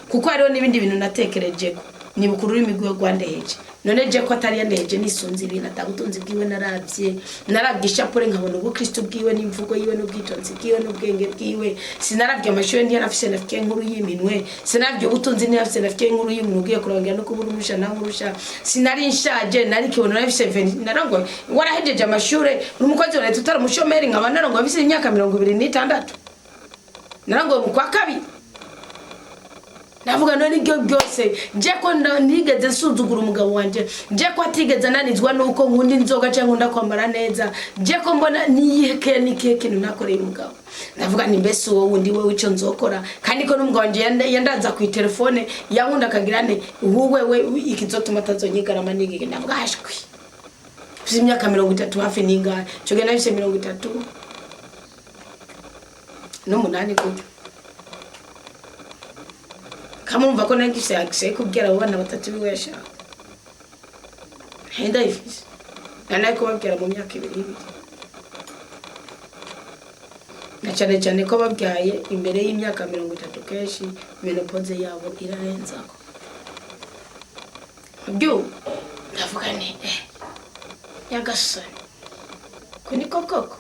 kuko hariho n'ibindi bintu natekereje ko ni bukuru urimi rwandeheje none je ko atari yandeheje nisunze ibintu atagutunzi bwiwe narabye ishapure nkabona ubukristo bwiwe n'imvugo yiwe n'ubwitonzi bwiwe n'ubwenge bwiwe sinarabye amashuri ntiyarafise nafike nkuru yiminwe sinarabye ubutunzi ntiyarafise nafike nkuru yiminwe ugiye kurongera no kubura umusha nangurusha sinari nshaje nari kibona nafise 20 narango warahejeje amashuri n'umukozi wa leta utaramushomeri nkaba narango bafise imyaka 26 narango kwa kabiri navuga none ibyo byose je ko nigeze nsuzugura umugabo wanje je ko atigeze nanizwa nuko nkundi nzoga cyangwa ndakwambara neza je ko mbona niyeke nikeke nakoreye umugabo ndavuga ni mbese uwo wundi we wico nzokora kandi ko n'umugabo wanje yandaza ku telefone yankunda akagirane we ikizotuma tazonyigarama nigege ndavuga hashwi imyaka 30 hafi ninga cyo gena bise 30 no munani gutyo kamumva ko nangise akise kubwira abo bana batatu biwe yashaka henda ifise nanaye ko babwira mu myaka 2 na cyane ko babyaye imbere y'imyaka 30 keshi menopause yabo irarenzako byo ndavuga ni yagasani kuni kokoko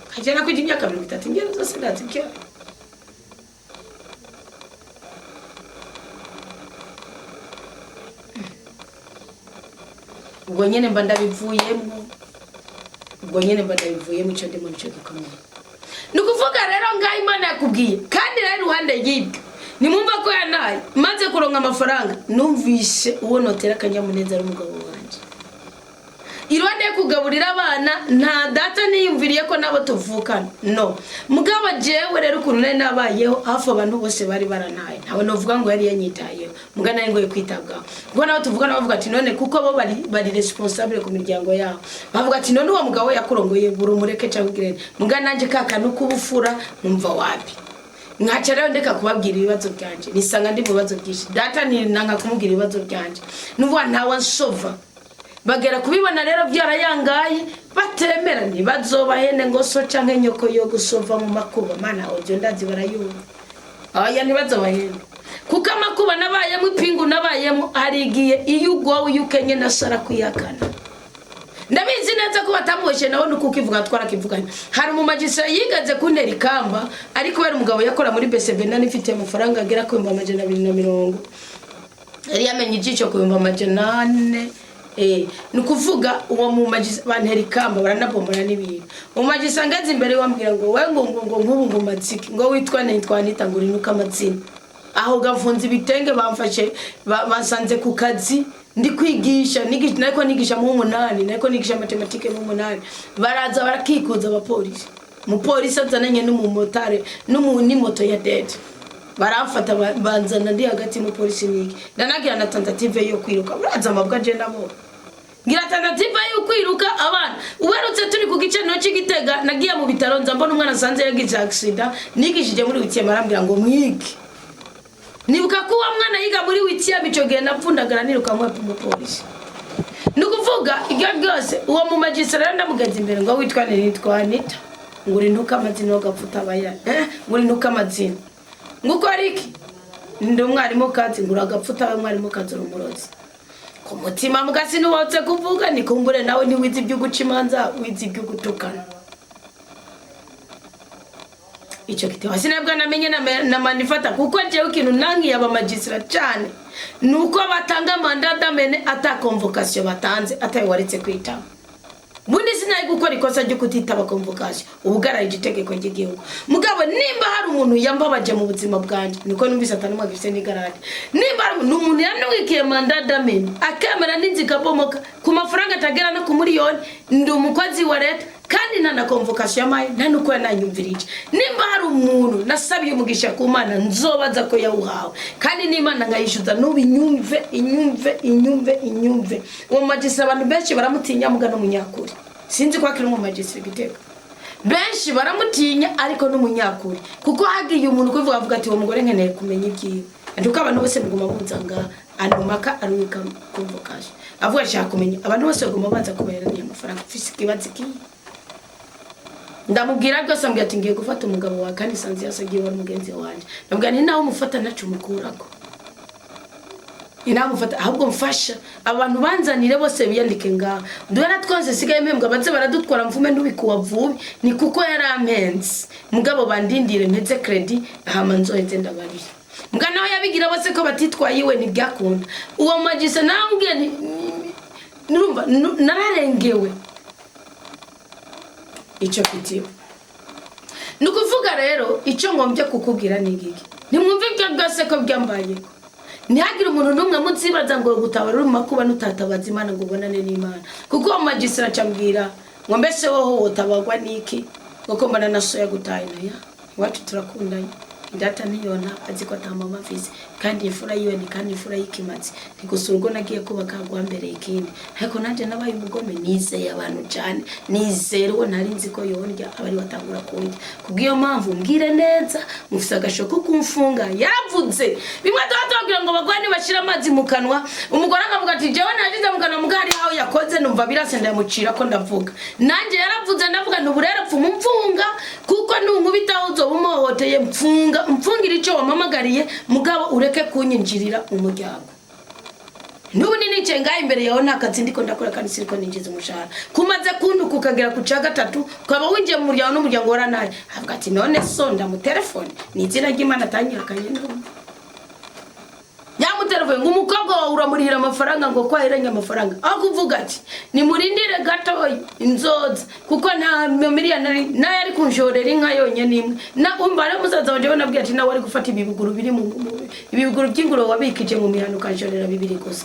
hajana kujya imyaka 30 ngero zose ndazibyo ubwo nyene mba ndabivuyemo icyo ndimo nicyo gikomeye nukuvuga rero ngaho Imana yakubwiye kandi rero ruhande y'ibyo nimumva ko yanaye maze kuronka amafaranga numvise uwo notera kanyamuneza ari umugabo wanje iruhande yo kugaburira abana nta data niyumviriye ko nabo tuvukana no mugabo jewe rero ukuntu nari nabayeho hafi abantu bose bari barantaye ntawe novuga ngo yari yanyitayeho mugana ngo kwitabwaho ngo nabo tuvugana bavuga ati none kuko bo bari responsable ku miryango yabo bavuga ati none uwo mugabo yakurongoye buri umureke cyangwa girene mugana nanje kakanu kubufura numva wapi nkaca rero ndeka kubabwira ibibazo byanje nisanga ndi mu bibazo byinshi data ni nanga kumubwira ibibazo byanje nuvuga ntawe nsova bagera kubibona rero byarayangaye batemera ntibazobahene ngo so canke nyoko yo gusova mu makuba mana ojo ndazi barayumva aya ntibazobahene kuko amakuba nabayemo ipingu nabayemo harigiye iyo ugwawe yukenye nasara kuyakana ndabizi neza ko batamuheshe nawe nuko ukivuga twarakivuganye hari mu magisa yigaze kuntera ikamba ariko bari umugabo yakora muri BCB nanifite amafaranga agera ku 250 yari yamenye igico ku 400 nukuvuga uwo mu magisa bantera ikamba baranabomora n'ibintu mu magisa ngazi imbere wambwira ngo we ngo nk'ubu ngo matsiki ngo witwa nitwa nitangura inuka amazina aho gafunze ibitenge bamfashe basanze ku kazi ndi kwigisha niko nigisha mu 8 niko nigisha matematike mu 8 baraza barakikuza abapolisi umupolisi azananye n'umumotare n'imoto ya dede baramfata banzana ndi hagati mu polisi niki ndanagira na tentative yo kwiruka uraza amabwa je nabo ngira tentative yo kwiruka abana uberutse turi ku gice no Gitega nagiye mu bitaro nza mbona umwana sanze yagize accident nigishije muri witiye marambira ngo mwiki nibuka ko wa mwana yiga muri witiye bicoge napfundagara niruka mu polisi nukuvuga ibyo byose uwo mu magistrate ndamugenza imbere ngo witwa Anita nguri ntuka amazina ogapfuta baya nguri ntuka amazina nguko ariki ndi umwarimu kazi ngura agapfuta umwarimu kazi urumurozi ku mutima mugasi nuwotse kuvuga nikumbure nawe ni wizi byo guca imanza wizi byo gutukana icyo kitewa sinabwa namenye na manifata kuko je ukintu nangi yaba magistrate cyane nuko batanga mandata mene ata convocation batanze ataye waretse kwitaba bundi sinayi gukora ikosa ryo kutitaba convocation ubugara igitegeko ry'igihugu mugabo nimba hari umuntu yambabaje mu buzima bwanje niko numvise atanumwa gifite n'igarade nimba hari umuntu yanwikiye mandata mene akamera n'inzika bomoka ku mafaranga atagera no ku miliyoni ndi umukozi wa leta kandi nta na convocation yamaye nta nuko yananyumvirije nimba hari umuntu nasabiye umugisha ku Mana nzobaza ko yawuhawe kandi n'Imana ngayishuza inyumve uwo magisi abantu benshi baramutinya mugano munyakuri sinzi kwa kiri mu magisi Gitega benshi baramutinya ariko n'umunyakuri kuko hagiye umuntu kuvuga avuga ati uwo mugore nkeneye kumenya ibyiwe nduko abantu bose buguma bunzanga anumaka arwika convocation avuga ashaka kumenya abantu bose baguma banza kubayera amafaranga fisiki baziki ndamubwira rwose ambwira ati ngiye gufata umugabo wa kandi sanzi yasagiye wari mugenzi wanje ndamubwira ni nawe umufata nacu mukurako inamufata ahubwo mfasha abantu banzanire bose biyandike nga duhera twose sigaye mpembwa baze baradutwara mvume ndubikuwa vubi ni kuko yarampenze mugabo bandindire mpeze credit hama nzoheze ndabari mbwa nawe yabigira bose ko batitwaye iwe ntibyakunda uwo magise nambwiye nurumva nararengewe icyo kitiwe nukuvuga rero icyo ngombye kukubwira nigiki nimwumve ibyo byose ko byambayeko ntihagire umuntu numwe muzibaza ngo gutabara makuba nutatabaza Imana ngo ubonane n'Imana kuko amagistra cyambwira ngo mbese woho wotabagwa niki kuko mbana naso yagutaye naya iwacu turakundanye data niyona aziko atamama visi kandi ifura yiwe ni kandi ifura yikimatsi nigusurgo nagiye kubaka gwa mbere ikindi ariko nanje nabaye umugome nizeye abantu cyane nizere wo nari nzi ko yondya abari batangura kunjya kubwiyo mpamvu mbwire neza mufisa agashoko kumfunga yavuze bimwe twatubwira ngo bagwani bashira amazi mu kanwa umugore akavuga ati jewe nagize mu kanwa mugari aho yakoze numva birase ndamucira ko ndavuga nanje yaravuze ndavuga ntuburere pfu mumfunga kuko nunkubitaho uzo bumohoteye mfungira icyo wamamagariye mugabo ureke kunyinjirira umuryango nubundi nice ngaye imbere yawe nakazi ndiko ndakora kandi siriko ninjiza umushahara kumaze kuntu kukagera ku ca gatatu kwaba winjiye mu muryango n'umuryango waranaye avuga ati none so ndamu telefone ni izina ry'Imana tanyakanye ndumva yamutelefone ngo umukobwa wawe uramurihira amafaranga ngo kwahiranye amafaranga aho kuvuga ati ni murindire gato inzoza kuko nta miliyoni nayo ari kunjorera inka yonyene imwe na umbare muzaza waje nabwiye ati nawe ari gufata ibibuguru biri mu ibibuguru by'inguro wabikije mu mihano kanjorera bibiri gusa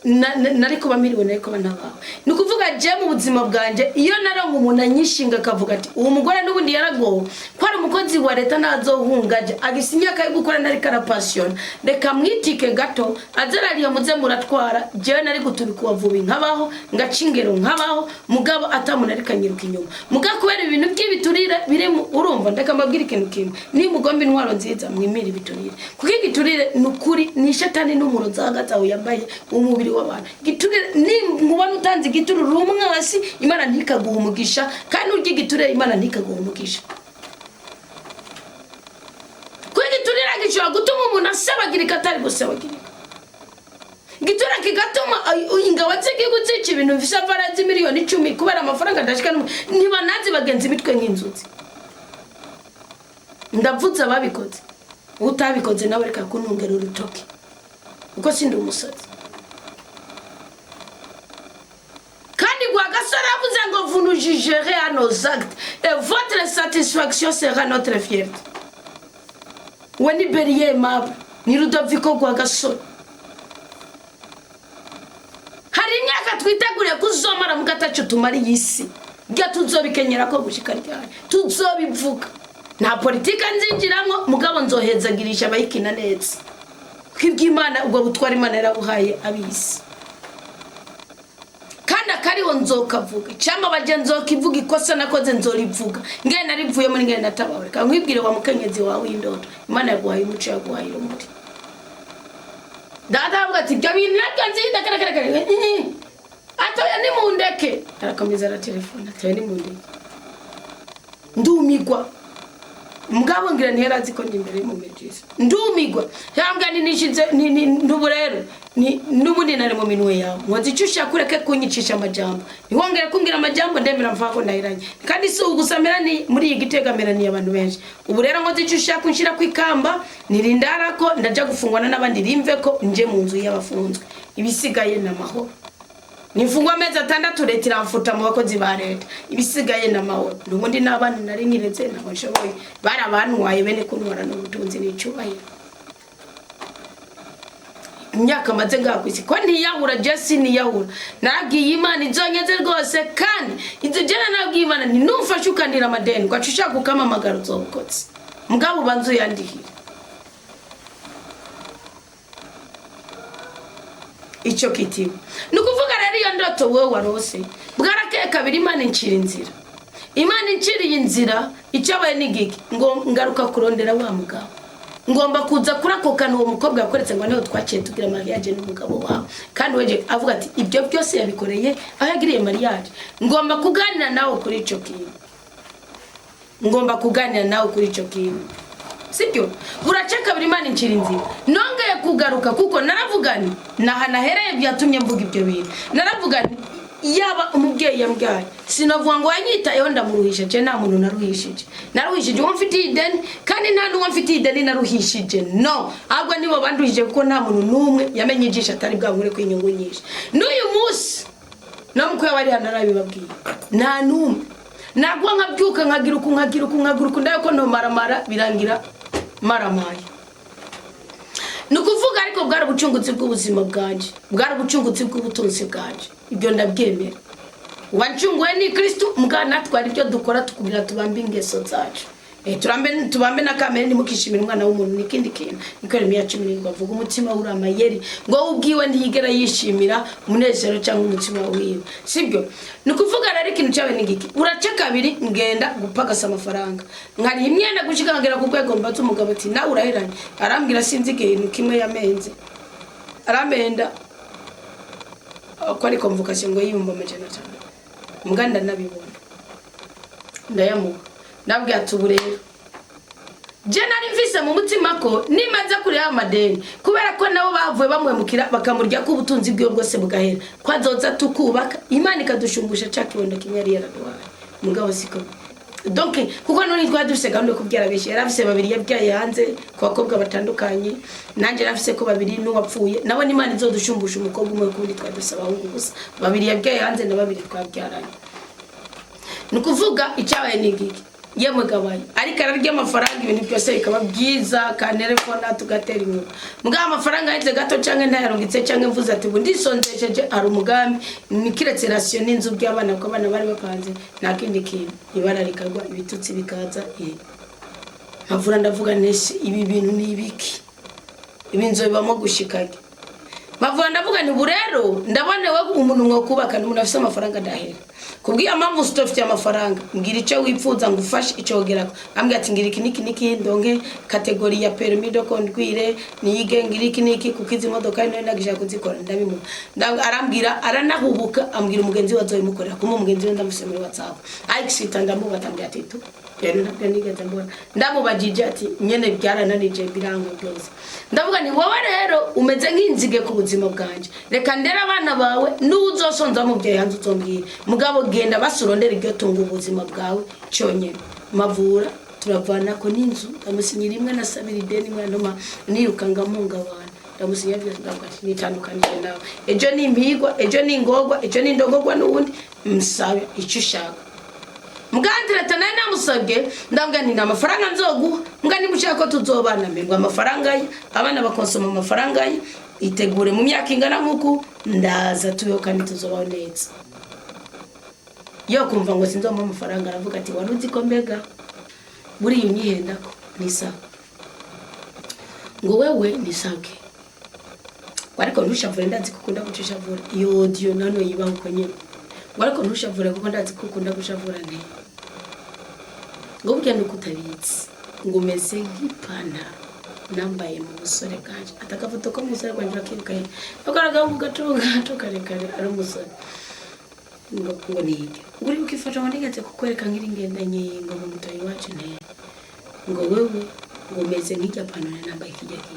nari kuba miliyoni ariko banabaho nukuvuga je mu buzima bwanje iyo narongo umuntu anyishinga kavuga ati uwo mugore n'ubundi yaragowe ko ari umukozi wa leta nazohungaje agisinya kayi gukora nari kara passion reka mwitike gato azarariye muze muratwara je nari gutubikuwa vubi nkabaho ngacingero nkabaho mugabo atamuntu ari kanyiruka inyuma mugabo kubera ibintu by'ibiturire biri urumva ndeka mbabwira ikintu kimwe ni mugomba intwaro nziza mwimira ibiturire kuko igiturire nukuri ni shetani n'umuroza hagataho yambaye umubiri w'abantu giturire ni mubona utanze giturire umwasi Imana ntikaguha umugisha kandi urya giturire Imana ntikaguha umugisha giturire gishobora gutuma umuntu asabagirika atari gusabagirika giturire kigatuma ingabatse gigutsika ibintu mfise farazi miliyoni 10 kubera amafaranga ndashika niba nazi bagenzi bitwe nk'inzuzi ndavutse ababikoze utabikoze nawe reka kunungera urutoki uko sindi umusazi kandi Rwagasore avuze ngo vous nous jugerez à nos actes et votre satisfaction sera notre fierté we ni Beriye Mab ni Rudoviko gwa Gasore. Hari imyaka twiteguriye kuzomara mugatacu tumari yisi bya tuzobikenyera ko gushika ryari tuzobivuga nta politika nzinjiramo mugabo nzohezagirisha abayikina neza kw'iby'Imana ubwo butwara Imana yarabuhaye abisi kandi akariho nzokavuga cyangwa bagenzo kivuga ikosa nakoze nzorivuga ngene narivuye muri ngene natabawre ka nkwibwire wa mukenyezi wawe indoto Imana yaguhaye umuco yaguhaye umuti dada avuga ati byo bintu nakanzinda karakara atoya ni mundeke arakomeza ara telefone atoya ni mundeke ndumigwa mugabo ngira ntiherazi ko ndi imbere mu mejisi ndumigwa cyangwa ni nishize ndubu rero ni nubundi nari mu minwe yawe nkoze icyo kureke kunyicisha amajambo niwongere kumbwira amajambo ndemera mva ko ndahiranye kandi si ugusamera ni muri iyi Gitegamera ni abantu benshi ubu rero nkoze icyo kunshira kwikamba nirindara ko ndaja gufungwana n'abandi rimve ko nje mu nzu y'abafunzwe ibisigaye n'amahoro nifungwa amezi 6 leta iramfuta mu bakozi ba leta ibisigaye n'amahoro n'ubundi n'abana nari nkiretse nabo nshoboye bari abantu waye bene kunwara n'ubutunzi n'icyubahiro imyaka maze ngakwisi ko ntiyahura Jesse ntiyahura nagiye Imana izonyeze rwose kandi izo jena nagiye Imana ni numfashe ukandira amadeni kwacushaka kukamamagara uzobukotse mugabo banzu yandihira icyo kitiwe nukuvuga rero iyo ndoto wowe warose bwarakeye kabiri Imana incira inzira Imana inciriye inzira icyabaye n'igiki ngo ngaruka kurondera wa mugabo ngomba kuza kurakokana uwo mukobwa yakoretse ngo niho twaciye tugira mariage n'umugabo wawe kandi weje avuga ati ibyo byose yabikoreye aho yagiriye mariage ngomba kuganira nawe kuri ico kintu ngomba kuganira nawe kuri ico kintu sibyo buraca kabiri Imana incira inzira nongeye kugaruka kuko naravugani nahana hereye byatumye mvuga ibyo bintu naravugani yaba umubyeyi yambyaye sinavuga ngo yanyitayeho ndamuruhisha je nta muntu naruhishije uwo mfitiye ideni kandi nta n'uwo mfitiye ideni naruhishije no ahubwo nibo banduhije kuko nta muntu n'umwe yamenye ijisho atari bwabure kwinyungu nyinshi n'uyu munsi namukwe bari hanarabibabwiye nta n'umwe nagwa nkabyuka nkagira uku ndayo ko no maramara birangira maramaye nukuvuga ariko bwari ubucungutsi bw'ubuzima bwanje bwari ubucungutsi bw'ubutunzi bwanje ibyo ndabyemera wancunguwe ni Kristo mugana twari ibyo dukora tukubira tubambe ingeso zacu tubambe na kamere nimukishimira umwana w'umuntu nikindi kintu niko Yeremiya 10 bavuga umutima uramayeri ngo ubwiwe ntiyigera yishimira umunezero cyangwa umutima wiwe sibyo nukuvuga rero ikintu cyawe n'igiki uraca kabiri ngenda gupagasa amafaranga nkari imyenda gushikangera ku rwego mbatse umugabo ati nawe urahiranye arambwira sinzi ikintu kimwe yamenze arambenda ko ari convocation ngo yiyumva amajana cyane muganda nabibona ndayamuha nabwiye atuburero je nari mvise mu mutima ko nimaze kuri amadeni kubera ko nabo bavuye bamwemukira bakamurya ko ubutunzi bwe bwose bugahera kwazoza tukubaka Imana ikadushumbusha cyakibondo kimwe yari yaraduhaye mugabo siko donc kuko none twaduse gahunda yo kubyara beshi yarafise babiri yabyaye hanze ku bakobwa batandukanye nanje yarafise ko babiri n'uwapfuye nabo Imana izodushumbusha umukobwa umwe kundi twadusaba ahubwo gusa babiri yabyaye hanze na babiri twabyaranye nukuvuga icyabaye n'igiki yemwe gabaye ariko ararya amafaranga ibintu byose bikaba byiza kanerefona tugatera inkuru muga amafaranga yaheze gato canke ntayarungitse canke mvuze ati ubu ndisonzesheje ari umugambi nikiretse ration n'inzu by'abana ko abana bari bapanze nta kindi kintu ibara rikagwa ibitutsi bikaza nkavura ndavuga nese ibi bintu ni ibiki ibinzo bibamo gushikage mavura ndavuga ni burero ndabone we umuntu mwo kubaka n'umuntu afise amafaranga ndahera kubwiye amamvu stofite amafaranga ngira icyo wipfuza ngufashe icyo gerako ambye ati ngira iki ndonke kategori ya permis de conduire niyige ngira iki kukiza imodoka ino nagishaka kuzikora ndabimu arambwira aranahubuka ambwira umugenzi wazoye mukorera kuma umugenzi we ndamuse muri WhatsApp ayikisita ndamubatambye ati tu rero ntabwo nigeze mbona ndamubajije ati nyene byarananije birango byose ndavuga ni wowe rero umeze nk'inzige ku buzima bwanje reka ndera abana bawe n'uzosonza mu byaye hanze uzombwira mugabo genda basurondera iryo tunga ubuzima bwawe cyonyene mavura turavana ko n'inzu ndamusinyira imwe na sabiri deni mwana nirukanga munga abantu ndamusinya byose ndabwati nitandukanije nawe ejo ni impigwa ejo ni ingogwa ejo ni ndogogwa n'ubundi msabe icyo ushaka mugandira tanaye namusabye ndambwa ni amafaranga nzoguha mugani mushaka ko tuzobana mbirwa amafaranga ye abana bakonsoma amafaranga ye itegure mu myaka ingana nkuko ndaza tuyo kandi tuzobaho neza. Yo kumva ngo sinzoma amafaranga aravuga ati waruzi ko mbega buri unyihenda ko nisa ngo wewe nisabwe wariko ntushavure ndazi kukunda gucishavura iyo audio nano yiba uko nyine wariko ntushavure kuko ndazi kukunda gushavura ne ngo bugende kutabitsi ngo meze nk'ipana nambaye mu busore kanje atakafoto ko musore kwanje akirikaye akaraga ngo gatunga kare ari umusore ngo nige uri ukifata ngo ndigeze kukwereka nkiri ngendanye ngo mu mutoyi wacu ne ngo wewe ngo meze nk'ijapano nambaye kijyaki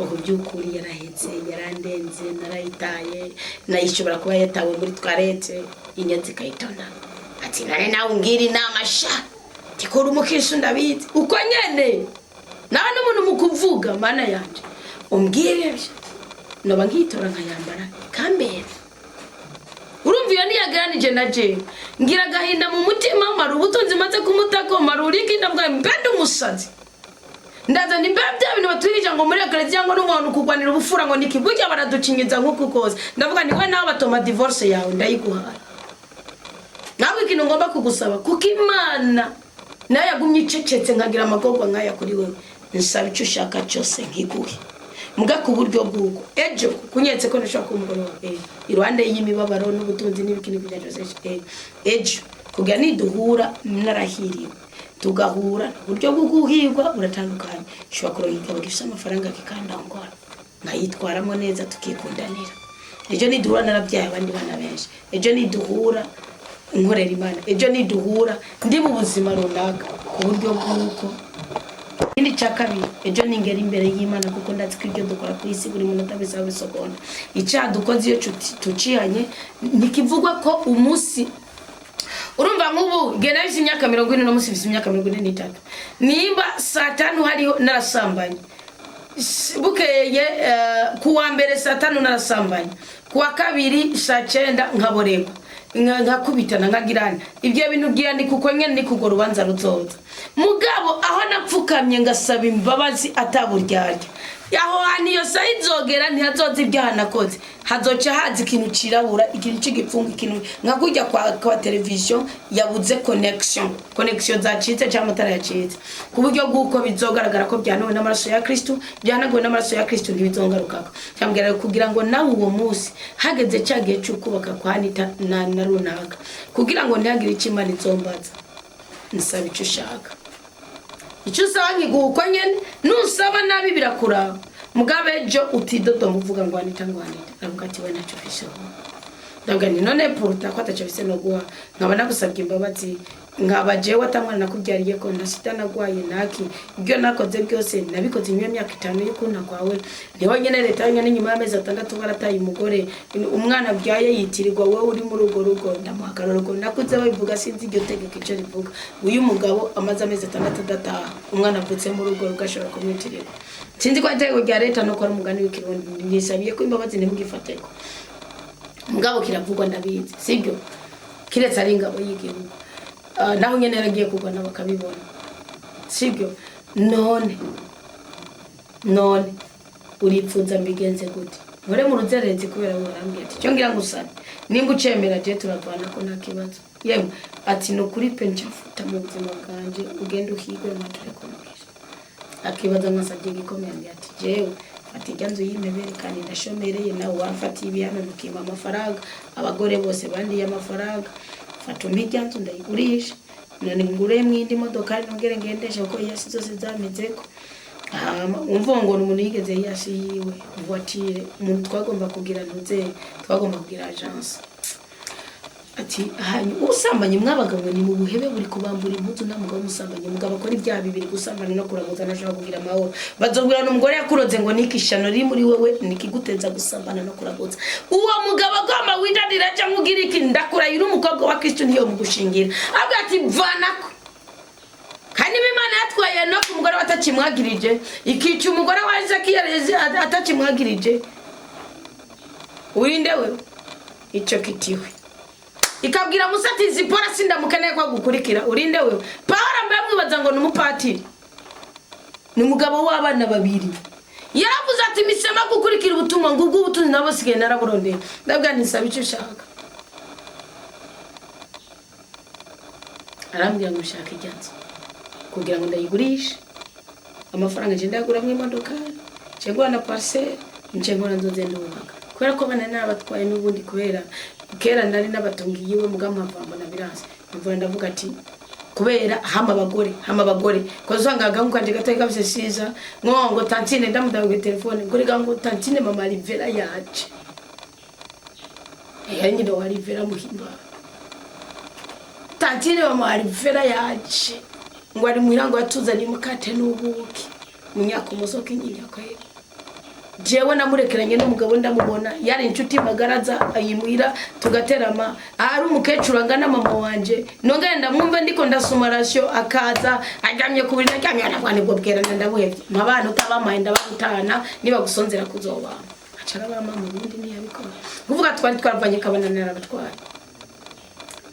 ngo byukuri yarahetse yarandenze narayitaye nayishobora kuba yatawe muri twarete inyanzi kayitona ati nane nawe ngiri namasha tikora umukisho ndabizi uko nyene nawe n'umuntu mukuvuga mana yanje umbwire noba ngitora nkayambara kambere urumviye niyaganije naje ngira gahinda mu mutima maru ubutunzi maze kumutako maruriki ndabwa mbende umusazi ndaza nimbe bya bintu batwirije ngo muri eklezia ngo n'umuntu kugwanira ubufura ngo nikibujya baraducinyiza nkuko koze ndavuga ni we nawe batoma divorce yawe ndayiguha nawe ikintu ngomba kugusaba kuko Imana nayo yagumye icecetse nkagira amagorwa nkaya kuri wewe nsaba icyo ushaka cyose nkiguhe muga ku buryo bwuko ejo kunyetse ko nashaka umugoro iruhande y'imibabaro n'ubutunzi n'ibikini bya Joseph ejo kugira niduhura narahiriwe tugahura buryo bwo guhirwa buratandukanye shobora kurohika bagifisa amafaranga kikandangora nkayitwaramo neza tukikundanira ejo niduhura narabyaye abandi bana benshi ejo niduhura nkorera Imana ejo niduhura ndi mu buzima runaka ku buryo bwuko Ikindi cya kabiri ejo ningera imbere y'Imana kuko ndazi ko ibyo dukora ku isi buri muntu atabisaba bisogonda icyaha dukoze iyo tucihanye nikivugwa ko umunsi urumva nk'ubu gena bisi imyaka 40 no musi bisi imyaka 43 nimba saa 5 hariho narasambanye bukeye kuwa mbere saa 5 narasambanye kuwa kabiri saa 9 nkaborego nkakubitana nkagirana ibyo bintu byandi kuko nyene ni kugora ubanza ruzoza mugabo aho napfukamye ngasaba imbabazi ataburyarya yaho aniyo sayizogera ntihazoza ibyaha nakoze hazoca hazi ikintu cirabura ikintu c'igipfungu ikintu nkakujya kwa television yabuze connection zacitse cyangwa matara yacitse ku buryo bwuko bizogaragara ko byanowe n'amaraso ya Kristo byanagowe n'amaraso ya Kristo ntibizongarukako cyambwira kugira ngo nawe uwo munsi hageze cyagiye cyukubaka kwa Anita na runaka kugira ngo ntihagire ikimana izombaza nsaba icyo ushaka icyo usaba nkiguko nyene nusaba nabi birakura mugabe jo utidodo muvuga ngo Anita navuga ati we nacyo fisho ndavuga ni none porta ko atacyo bise no guha nkaba nagusabye imbabazi nkaba jewe atamwana nakubyariye ko ndasita nagwaye naki ibyo nakoze byose nabikoze imyaka 5 y'ukunda kwawe niho nyene leta nyene nyuma y'amezi 6 barataye umugore umwana byaye yitirirwa wowe uri mu rugo ndamuhagarara rugo nakuze babivuga sinzi iryo tegeko icyo rivuga uyu mugabo amaze amezi 6 dataha umwana avutse mu rugo rugashobora kumwitirirwa sinzi ko atego rya leta no kwa umugani w'ikirundi nisabiye ko imbabazi ntimugifateko mugabo kiravugwa ndabizi sibyo kiretse ari ingabo y'igihugu naho nyene yaragiye kugwana bakabibona sibyo none uripfuza mbigenze gute ore mu ruzerezi kubera urambye ati cyo ngira ngusane ninga ucemera je turavana ko nta kibazo yemwe ati no kuri pencha futa mu buzima bwanje ugenda uhigwe matare kumukisha akibaza nasabye gikomeye ati jewe ati janzo yimebere kandi ndashomereye nawe wafatiye ibihano mukima amafaranga abagore bose bandi y'amafaranga fatuma ijyanzo ndayigurisha none ngure mwindi modoka nongere ngendesha uko yasi zose zamezeko umvongo umuntu yigeze yasi yiwe voiture umuntu twagomba kugira agence ati hanyu usambanye mwabagabo ni mu buhebe buri kubambura impuzu namugabo musambanye mugabo akora ibyaha bibiri gusambana no kuraguza nashaka kugira amahoro bazobwira n'umugore yakuroze ngo nikishano riri muri wewe nikiguteza gusambana no kuraguza uwo mugabo agomba windadira cyangwa ugira iki ndakura yiri umukobwa wa Kristo niyo mugushingira abwa ati vanako kandi Imana yatwaye no ku mugore watakimwagirije ikicu umugore wa Ezekiel atakimwagirije urinde wewe icyo kitiwe ikabwira Musa ati Zipora sindamukeneye kwa gukurikira urinde wewe. Pawulo mbaye mwibaza ngo numupatiri ni umugabo w'abana babiri yaravuze ati misema gukurikira ubutumwa ngo ubwo ubutunzi nabo sigaye naraburondeye ndabwa nisaba icyo ushaka arambwira ngo ushaka ijyanzo kugira ngo ndayigurishe amafaranga je ndagura mu imodoka je ngura na parcelle nje ngora nzoze ndubaka kubera ko bana n'abatwaye n'ubundi kubera kera nari n'abatungiye we mugamavamba na biranse mvura ndavuga ati kubera hama abagore ko zangaga nkanje gateka bisesiza ngo tantine ndamudawe telefone nguri gango tantine mama Rivera yaje yanyi ndo Rivera muhimba tantine mama Rivera yaje ngo ari muhirango yatuzanye mukate n'ubuki munyakumosoka inyinyako jewe namurekeranye n'umugabo ndamubona yari inshuti magaraza ayimuira tugaterama ari umukecuru angana mama wanje nonga ndamwumva ndiko ndasoma ratio akaza ajamye kubiri nacyamye nabwane bwo bwerana ndabuhevye mabana utabamaye ndabutana niba gusonzera kuzoba acara bama mu bindi ni yabikora kuvuga twari twaravanye kabana n'abatwara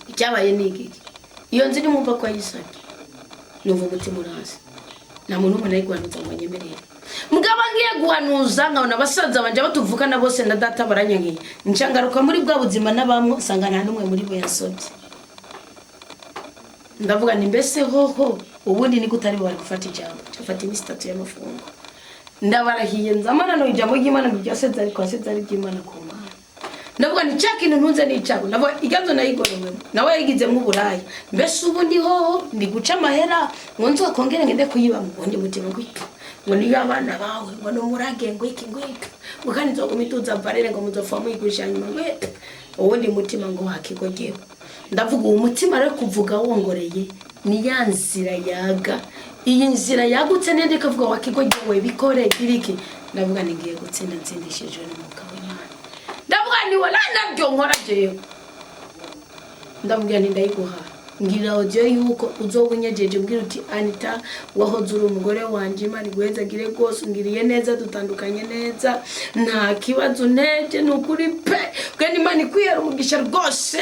icyabaye nigiki iyo nzi nimumva kwa Isaki numva umutima urazi na muntu umuntu ayigwanutse ngo nyemerere mugaba ngiye guhanuza nkabona abasaza banje batuvukana bose na data baranyangiye ncyangaruka muri bwa buzima nabamwe sanga nta numwe muri bo yasobye ndavuga ni mbese hoho ubundi ni gutari bari gufata ijambo cyafata iminsi 3 y'amafungo ndabarahiye nzamana no ijambo ry'Imana mu byaseze ariko aseze ari ry'Imana ku Mana ndavuga ni cyakino ntunze ni cyago ndavuga iganzo nayigorowe nawe yagize mu burayi mbese ubundi hoho ndi guca amahera ngo nzo kongere ngende kuyiba mu bundi mutima gwito ngo niyo abana bawe ngo no murage ngo iki ngo kandi nzo kumituza barere ngo muzofamu igusha nyuma ngo ubundi mutima ngo hakigogewe ndavuga uwo mutima rero kuvuga wongoreye ni yanzira yaga iyi nzira yagutse nende kavuga wakigogewe bikore giriki ndavuga ningiye gutsinda ntsindishije n'umuka w'Imana ndavuga ni wala nabyo nkora jeyo ndavuga ni ndayiguha ngira oje yuko uzobunyejeje mbwira uti Anita wahoze uri umugore wanje Imana igwezagire gose ngiriye neza dutandukanye neza nta kibazo neje nukuri pe kandi Imana ikwiyera umugisha rwose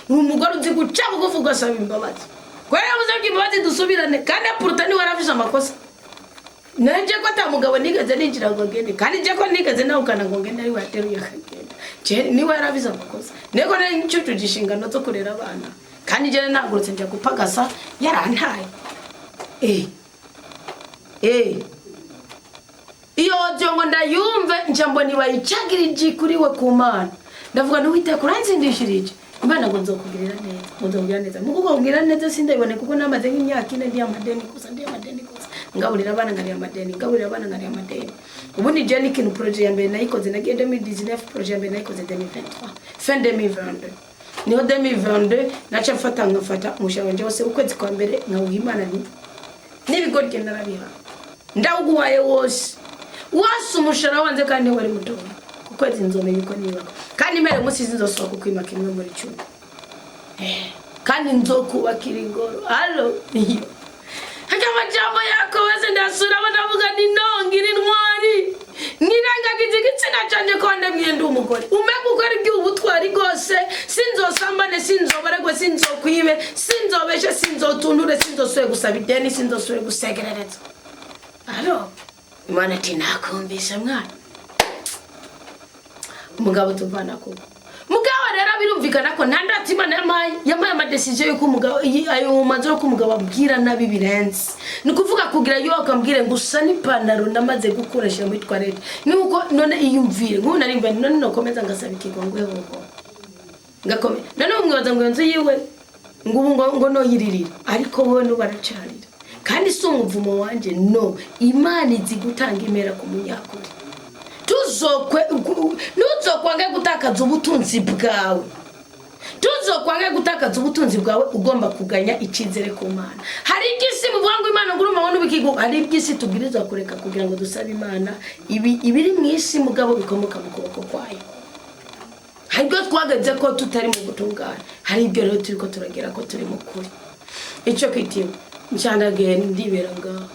umugore uzi guca buguvuga saba imbabazi kwera muze imbabazi dusubirane kandi apuruta ni warafise amakosa naje ko tamugabo nigeze ninjira ngo ngende kandi je ko nigeze nawe kana ngo ngende ari wateruye akagenda je ni warafise amakosa neko nari ncucu gishingano zo kurera abana kandi je nagurutse nje gupagasa yarantaye iyo jongo ndayumve njambo ni bayicagirije kuri we ku Mana ndavuga no wite kuranzindishirije Imana ngo nzokugirira neza muzongera neza muko kugira neza sindabone kuko namaze nk'imyaka 4 ndi amadeni kusa ngaburira abana ngari amadeni ubundi je n'ikintu projet ya mbere nayikoze nagiye 2019 projet ya mbere nayikoze 2023 fin 2022 niho 2022 nacha ngafata umushaho wanje wose ukwezi kwa mbere nkawuha Imana n'ibigori genda narabiha ndawuguhaye wose umushara wanze kandi wari muto ukwezi nzomenya uko niba kandi mere musizi nzosohoka kwimaka imwe muri 10 kandi nzokubakira ingoro allo iyo hajya majambo yako wese ndasura banavuga ni nongira intwari nirangagize igitsina canje ko ndabwiye ndi umugore umenya ukora iby'ubutwari gose sinzosambane sinzobaregwe sinzokwibe sinzobeshe sinzotundure sinzosuye gusaba ideni sinzosuye gusegerereza allo Imana tinakumbisha mwana umugabo tuvana ko mugabo rero birumvikana ko ntandati Imana yamaye amadecision yo kumugabo ayo manzo ko umugabo abwira nabi birenze nikuvuga kugira yo akambwire ngo usa n'ipantaro namaze gukoresha mu toilette nuko none iyumvire ngo narimba none no komeza ngasaba ikigongwe hoho ngakome none umwibaza ngo nzo yiwe ngo no yiririra ariko wowe nubaracarira kandi so umuvumo wanje no Imana izi gutanga imera ku munyakuri nuzokwange gutakaza ubutunzi bwawe ugomba kuganya ikizere ku Mana hari igisi muvuga ngo Imana nguruma wone ubikigo hari igisi tubwiriza kureka kugira ngo dusabe Imana ibiri mu isi mugabo bikomoka mu kuboko kwayo hari byo twagaze ko tutari mu gutungana hari ibyo rero turiko turagera ko turi mu kuri ico kitiwe ncyandagiye ndibera ngaho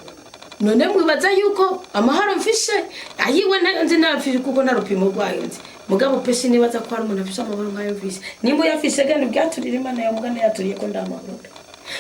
none mwibaza yuko amahoro mfishe ayiwe nzi nafiri kuko narupimo rwayo nzi mugabo pesi nibaza ko hari umuntu afise amahoro nkayo mfise nimba yafise gani bwaturira Imana ya mugana yaturiye ko ndamahoro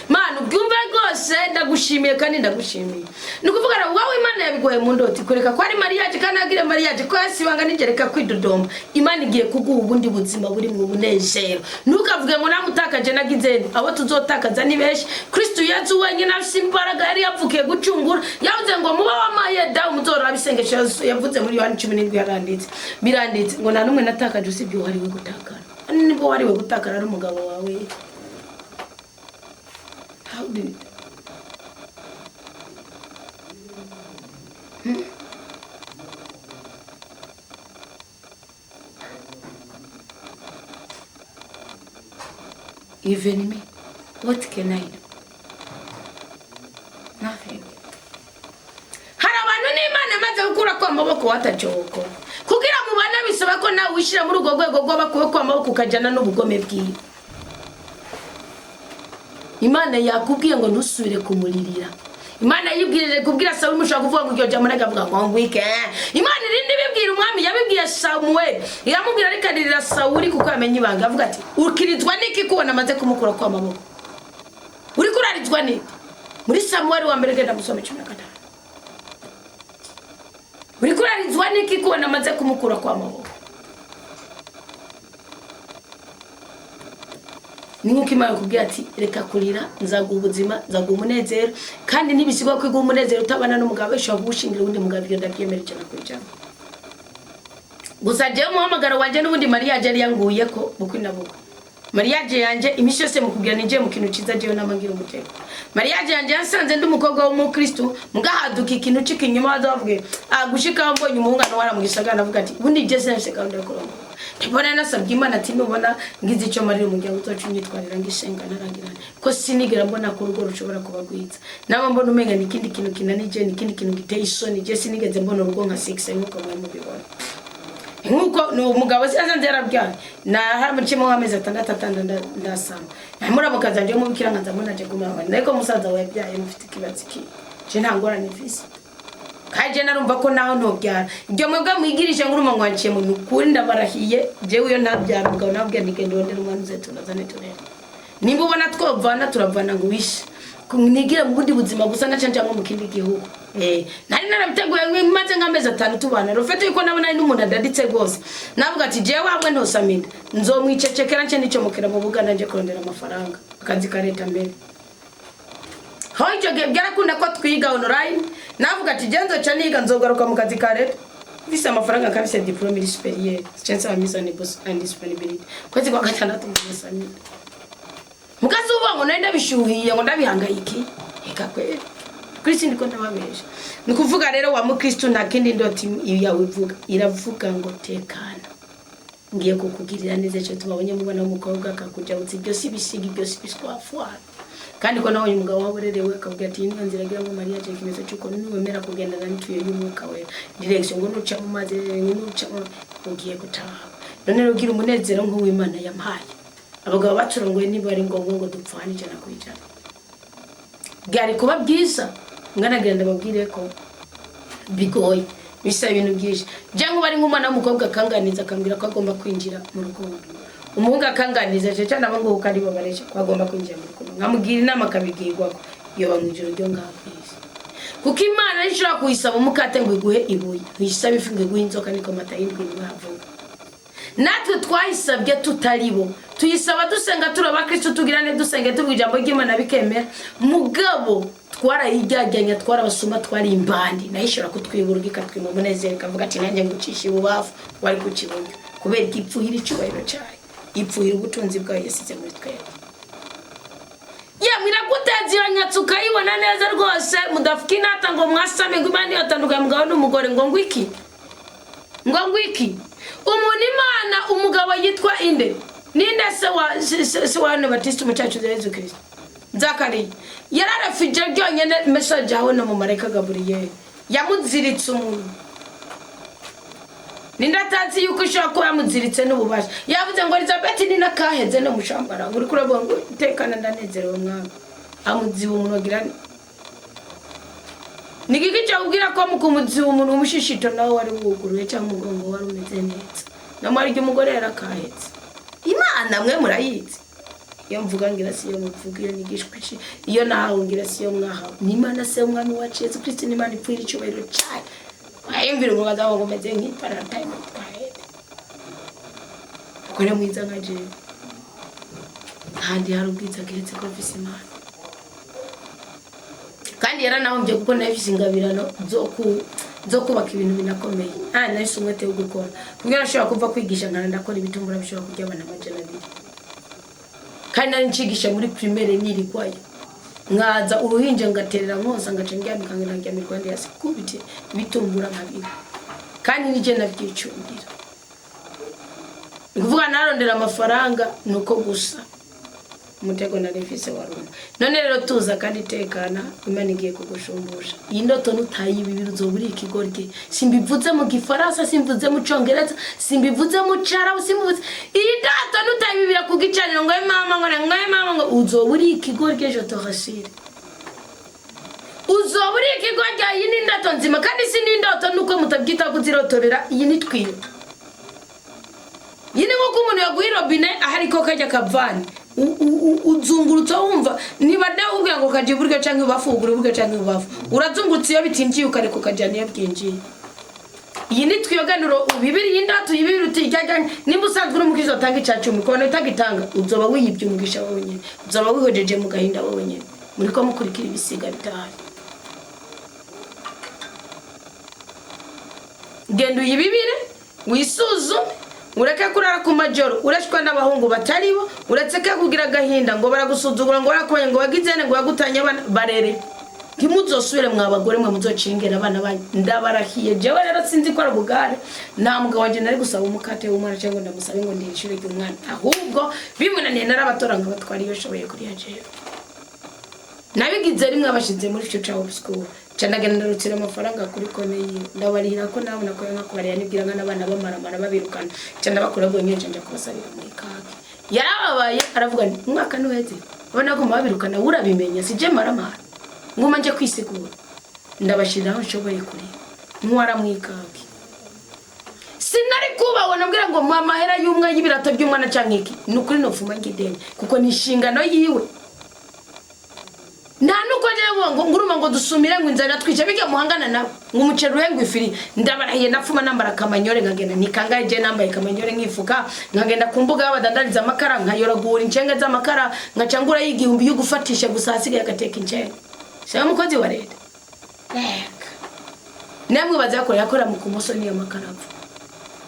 Mana ubyumve rwose ndagushimiye kandi ndagushimiye nukuvuga na wawe Imana yabigoye mu ndoti kureka ko ari mariage kandi agire mariage ko yasibanga nigereka kwidodomba Imana igiye kuguha ubundi buzima buri mu bunezero ntukavuge ngo namutakaje nagize abo tuzotakaza ni benshi Kristo Yesu wenyine afise imbaraga yari yavukiye gucungura yavuze ngo muba wamaye da umuzora abisengesho yavuze muri Yohana 17 yaranditse biranditse ngo nta numwe natakaje usibye uhari we gutakara nibo wari we gutakara ari umugabo wawe How did Even me, what can I do? Nothing. Harabantu n'Imana maze gukura kwa maboko watacoko. Kugira mu bana bisaba ko nawe wishira muri ugo rwego rw'abakuwe kwa maboko ukajana n'ubugome bwiwe. Imana yakubwiye ngo ntusubire kumuririra. Imana yibwirije kubwira Sauli mushaka kuvuga ngo cyo jamana gavuga ngo ngwike. Imana irindi bibwira umwami yabibwiye Samuel. Yamubwira arikanirira Sauli kuko yamenye ibanga avuga ati ukirizwa niki kubona maze kumukura kwa maboko. Uri kurarizwa niki? Muri Samuel wa mbere genda musome 15. Uri kurarizwa niki kubona maze kumukura kwa maboko. Ninguko Imana kubwira ati reka kurira nzaguha ubuzima nzaguha umunezero kandi nibisigwa kwiguha umunezero utabana n'umugabo ishobora gushingira undi mugabo iyo ndabyemera cyane kujana gusa je muhamagara wanje n'ubundi Maria je yanguye ko bukwina buko Maria je yanje imisho yose mukubwira nije mu kintu ciza je namangira umutego Maria je yanje yasanze ndi umukobwa w'umukristo mugahaduka ikintu cikinyuma bazavuge gushika mbonye umuhungano wara mu gisagara avuga ati ubundi je sense kandi ndakorongo Tibona nasabye Imana ati nubona ngize icyo marira umuryango utocu nyitwarira ngishenga narangirana ko sinigera mbona ko urugo rushobora kubagwiza naba mbona umenga nikindi kintu kinanije nikindi kintu giteye isoni je sinigeze mbona urugo nka 6 nkuko mwe mubibona nkuko no umugabo siranze yarabyaye na haramukimo amezi 6 ndasama namura mukaza nje mubikira nkanza mbona je kumama ndeko musaza wabyaye mufite kibazo ki je ntangora nifisi kaje narumva ko naho ntobyara ibyo mwebwe mwigirije nguruma ngwanciye mu nukuri ndabarahiye je uyo ntabyara ubwo nabwe nigende ndondera umwana uzetunazane tunene nimba ubona twovana turavana ngo wishe kunigire mu bundi buzima gusa nacanje mu kindi gihugu nari narabiteguye maze nkameze 5 tubana rofete yuko nabona ari n'umuntu adaditse gose navuga ati je wamwe ntosaminda nzomwicecekera nce nico mukira mu bugana nje kurondera amafaranga akazi kareta mbere Hoje byarakunda ko twiga online navuga ati genzo cyaniga nzogaruka mu kazi ka leta visa amafaranga kabise diplome superieur chance amisa ni boss and disponibility kwezi kwa gatandatu musanyi mukazi uva ngo nenda bishuhiye ngo ndabihangayiki ikakwera Kristo ndiko ndababesha nikuvuga rero wa mu Kristo na kindi ndoti yawe ivuga iravuga ngo tekana ngiye kukugirira neza cyo tubabonye mubona umukobwa akakuja utsi byo sibisigi byo sibiswafwa kandi ko nawe umugabo waburerewe akabwira ati niyo nzira gira ngo Maria je kimeze cyuko niwemera kugendana n'ituye y'umwuka we direction ngo nuca mu mazi nuca ugiye gutaha none rugira umunezero nk'uw'Imana yampaye abagabo bacurongoye niba ari ngombwa ngo dupfanije na kwijana byari kuba byiza nganagenda babwire ko bigoye bisa ibintu byinshi jango bari nk'umwana w'umukobwa kanganiza akambwira ko agomba kwinjira mu rukundo umuhungu akanganiza cyo cyane abango ukari babaresha ko agomba kwinjira mu rukundo nkamugira inama kabigirwa iyo bamwijoro ryo ngafise kuko Imana ishobora kuyisaba umukate ngo iguhe ibuye uyisaba ifu ngo iguhe inzoka niko mata y'indwi bavuga natwe twayisabye tutaribo tuyisaba dusenga turaba Kristo tugirane dusenge tuvuga ijambo ry'Imana bikemera mugabo twarayijyajyanya twarabasuma twari imbandi nayishobora kutwibura ikatwima umunezero kavuga ati nanjye ngucisha ububafu wari kukibona kubera igipfuhira icyubahiro cyayo ipfuhira ubutunzi bwayo yasize muri twebwe mwira gutezira nyatsuka yibona neza rwose mudafukina ngo mwasame ngo Imana yatandukanye mugabo n'umugore ngo ngwiki umuntu Imana umugabo yitwa inde ninde se wa Baptiste umucacu wa Yesu Kristo Zakari yararafije byonyene message aho no mu mareka Gabriel yamuziritse umuntu Nindatatsi yuko shako yamuziritse n'ububasha yavuze ngo Elizabeth ni nakaheze no mushambara uri kurabona ngo tekana ndanezerewe mwami amuziba umuntu agirane Nigiki cyo ubwira ko mukumuziba umuntu umushishito nawe wari wuguruye cyangwa umugongo wari umeze neza namara umugore yarakahetse Imana mwe murayizi iyo mvuga ngira si yo mvuga iyo nigishwa iki iyo nahawe ngira si yo mwahawe ni Imana se umwami wacu Yesu Kristo ni Imana ipfira icyubahiro cyayo ayimvira umugabo wawe ngomeze nk'iparatime twahete kore mwiza nkaje kandi hari ubwiza gihetse ko visi Imana kandi yaranahombye kuko nafise ingabirano zo kubaka ibintu binakomeye nahise umwete wo gukora kugira ashobora kuva kwigisha nkana ndakora ibitumbura bishobora kurya abana amajana 2 kandi nari ncigisha muri primaire nirikwayo nkaza uruhinje ngaterera nkoza ngaca ndyamika ngira ndi yasi kubite ibitumbura nkabiri kandi nije nabyicungira kuvuga narondera amafaranga nuko gusa umutego na refise waruma none rero tuza kandi tekana Imana igiye kugushumbusha iyi ndoto nutayibibira uzoburi ikigorge simbivuze mu gifaransa simbivuze mu congereza simbivuze mu cara simbivuze iyi ndoto nutayibibira kugicaniro ngo mama ngo uzoburi ikigorge je te rassure uzoburi ikigorge iyi ni ndoto nzima kandi si ni ndoto nuko mutabwita kuzirotorera iyi ni twiyo yine ngo kumuntu yaguhira robine ahari ko kajya kavani uzungurutsa wumva niba dawe ubwira ngo kaje buryo canke bafugura buryo canke bafu urazungurutsa iyo bitinjiye ukareka kajyana yabyinjiye iyi ni twiyoganiro bibiri y'indatu yibiri utijyanye nimba usanzwe uri mukizo tanga icacumi ko utagitanga uzoba wiyibye umugisha wowe nyene uzoba wihojeje mu gahinda wowe nyene muri ko mukurikira ibisiga bitahari gendo yibibire wisuzume ureke kurara ku majoro urashwa n'abahungu bataribo uretseke kugira gahinda ngo baragusuzugura ngo barakoye ngo bagizene ngo bagutanye barere kimuzosubire mwabagore mwe muzocingera abana banyu ndabarahiye jewe rero sinzi ko arabugare nta mugabo wanje nari gusaba umukate w'umwana cyangwa ndamusabe ngo ndishure ry'umwana ahubwo bimunaniye narabatoranga batwari iyo shoboye kuri yaje nabigize rimwe abashize muri cyo cyawo school cyanaga ndarutsira amafaranga kuri kone yi ndabarira ko nabona ko nkakubariya nibwira ngana abana bamaramara babirukana cyanda bakora bwo nyenje nje kubasabira muri kake yarababaye aravuga nti umwaka nuheze abana ko babirukana urabimenya sije maramara ngoma nje kwisigura ndabashiraho nshoboye kuri ntwara mwikake sinari kubabona mbwira ngo mama hera y'umwe y'ibirato by'umwana cankiki nukuri no fuma ngidenya kuko ni shingano yiwe nta nuko ngo nguruma ngo dusumire ngo inzara twice bijya muhangana nawe ngo umucero uhengu ifiri ndabarahiye napfuma nambara kamanyore nkagenda nikangaye je nambaye kamanyore nkifuka nkagenda ku mbuga y'abadandariza amakara nkayoragura incenge z'amakara nkacangura y'igihumbi yo gufatisha gusa hasigaye agateka incenge sha mukozi wa leta namwe bazakora yakora mu kumoso niyo makara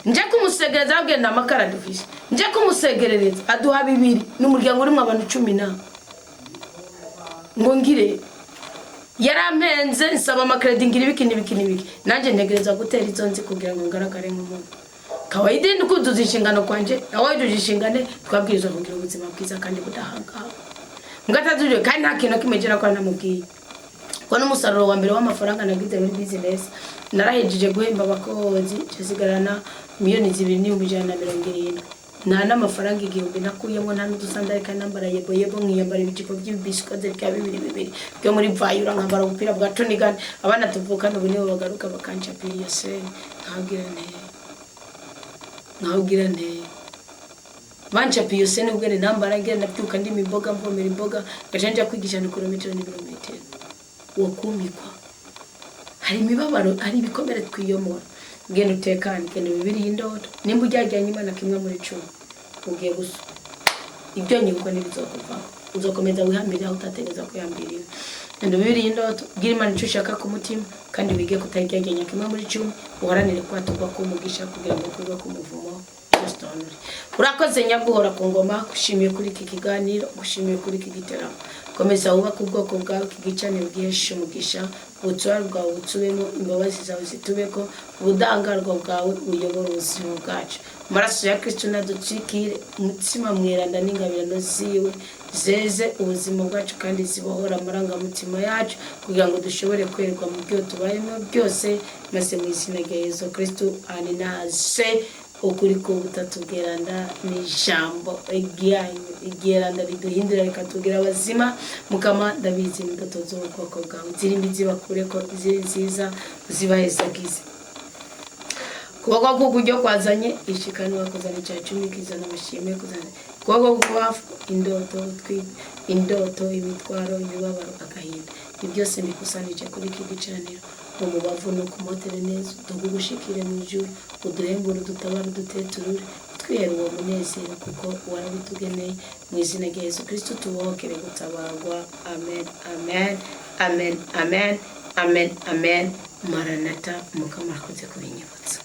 nje kumusegereza abwenda amakara dufise nje kumusegerereza aduha 2 n'umuryango urimo abantu 10 ngo ngire yarampenze nsaba amakredi ngira ibiki nanje ntegereza gutera izo nzi kugira ngo ngaragare nk'umuntu kawaide ndikuzuza inshingano kwanje nawe dujishingane twabwirizwa kugira ubuzima bwiza kandi budahanga ngatazuje kandi nta kintu kimejera kwa namubwiye ko n'umusaruro wa mbere w'amafaranga nagize muri business narahejeje guhemba abakozi cyasigarana miliyoni 2,170 nta n'amafaranga 1,000 nakuyemo nta n'udusandari kandi nambara yebo nkiyambara ibijipo by'ibisikoze bya 2 byo muri vayura nkambara ubupira bwa Tonigan abana tuvukana ubu nibo bagaruka bakancapira se nkabwira nte bancapiye se nubwo nambara ngira nabyuka ndi imboga mvomera imboga gacanja kwigisha ni kilometero n'ibirometero wakumikwa hari imibabaro hari ibikomere twiyomora ngene utekane kene 2 y'indoto nimba ujyajyanye Imana kimwe muri 10 ugiye gusa ibyo nyuko nibizokuva uzokomeza wihambira aho utategeza kuyambirira ndo 2 y'indoto gira Imana icyo ushaka ku mutima kandi wige kutajyajyanye kimwe muri 10 uharanire kwatugwa ko umugisha kugira ngo kurwe ku muvumo Stonuri urakoze nyaguhora ku ngoma gushimiye kuri iki kiganiro gushimiye kuri iki giteramo komeza ubaka ubwoko bwawe kigicane bwihesha umugisha ubutwari bwawe butsubemo imbabazi zawe zitubeko ubudangarwa bwawe uyobora ubuzima bwacu amaraso ya Kristo naducikire umutima mweranda n'ingabirano ziwe zeze ubuzima bwacu kandi zibohora amarangamutima yacu kugira ngo dushobore kwerwa mu byo tubayemo byose maze mu izina rya Yesu Kristo aninaze ukuri ko butatubwiranda ni jambo igiranda riduhindura rikatugira abazima mukama ndabizi n'indoto z'ubwoko bwawe zirindi zibakure ko ziri nziza zibahezagize kuboko kukuryo kwazanye ishikani wakuzana icya 10 kizana bashime kuzana kuboko kwafu indoto imitwaro imibabaro agahinda byose mbikusanije kuri iki gicaniro mu mubavu no kumotere neza tugugushikire mu ijuru uduhembure dutabara duteturure twihera uwo munezero kuko warabitugeneye mu izina rya Yesu Kristo tubohokere gutabarwa amen amen amen amen amen amen maranatha mukama akoze kubinyibutsa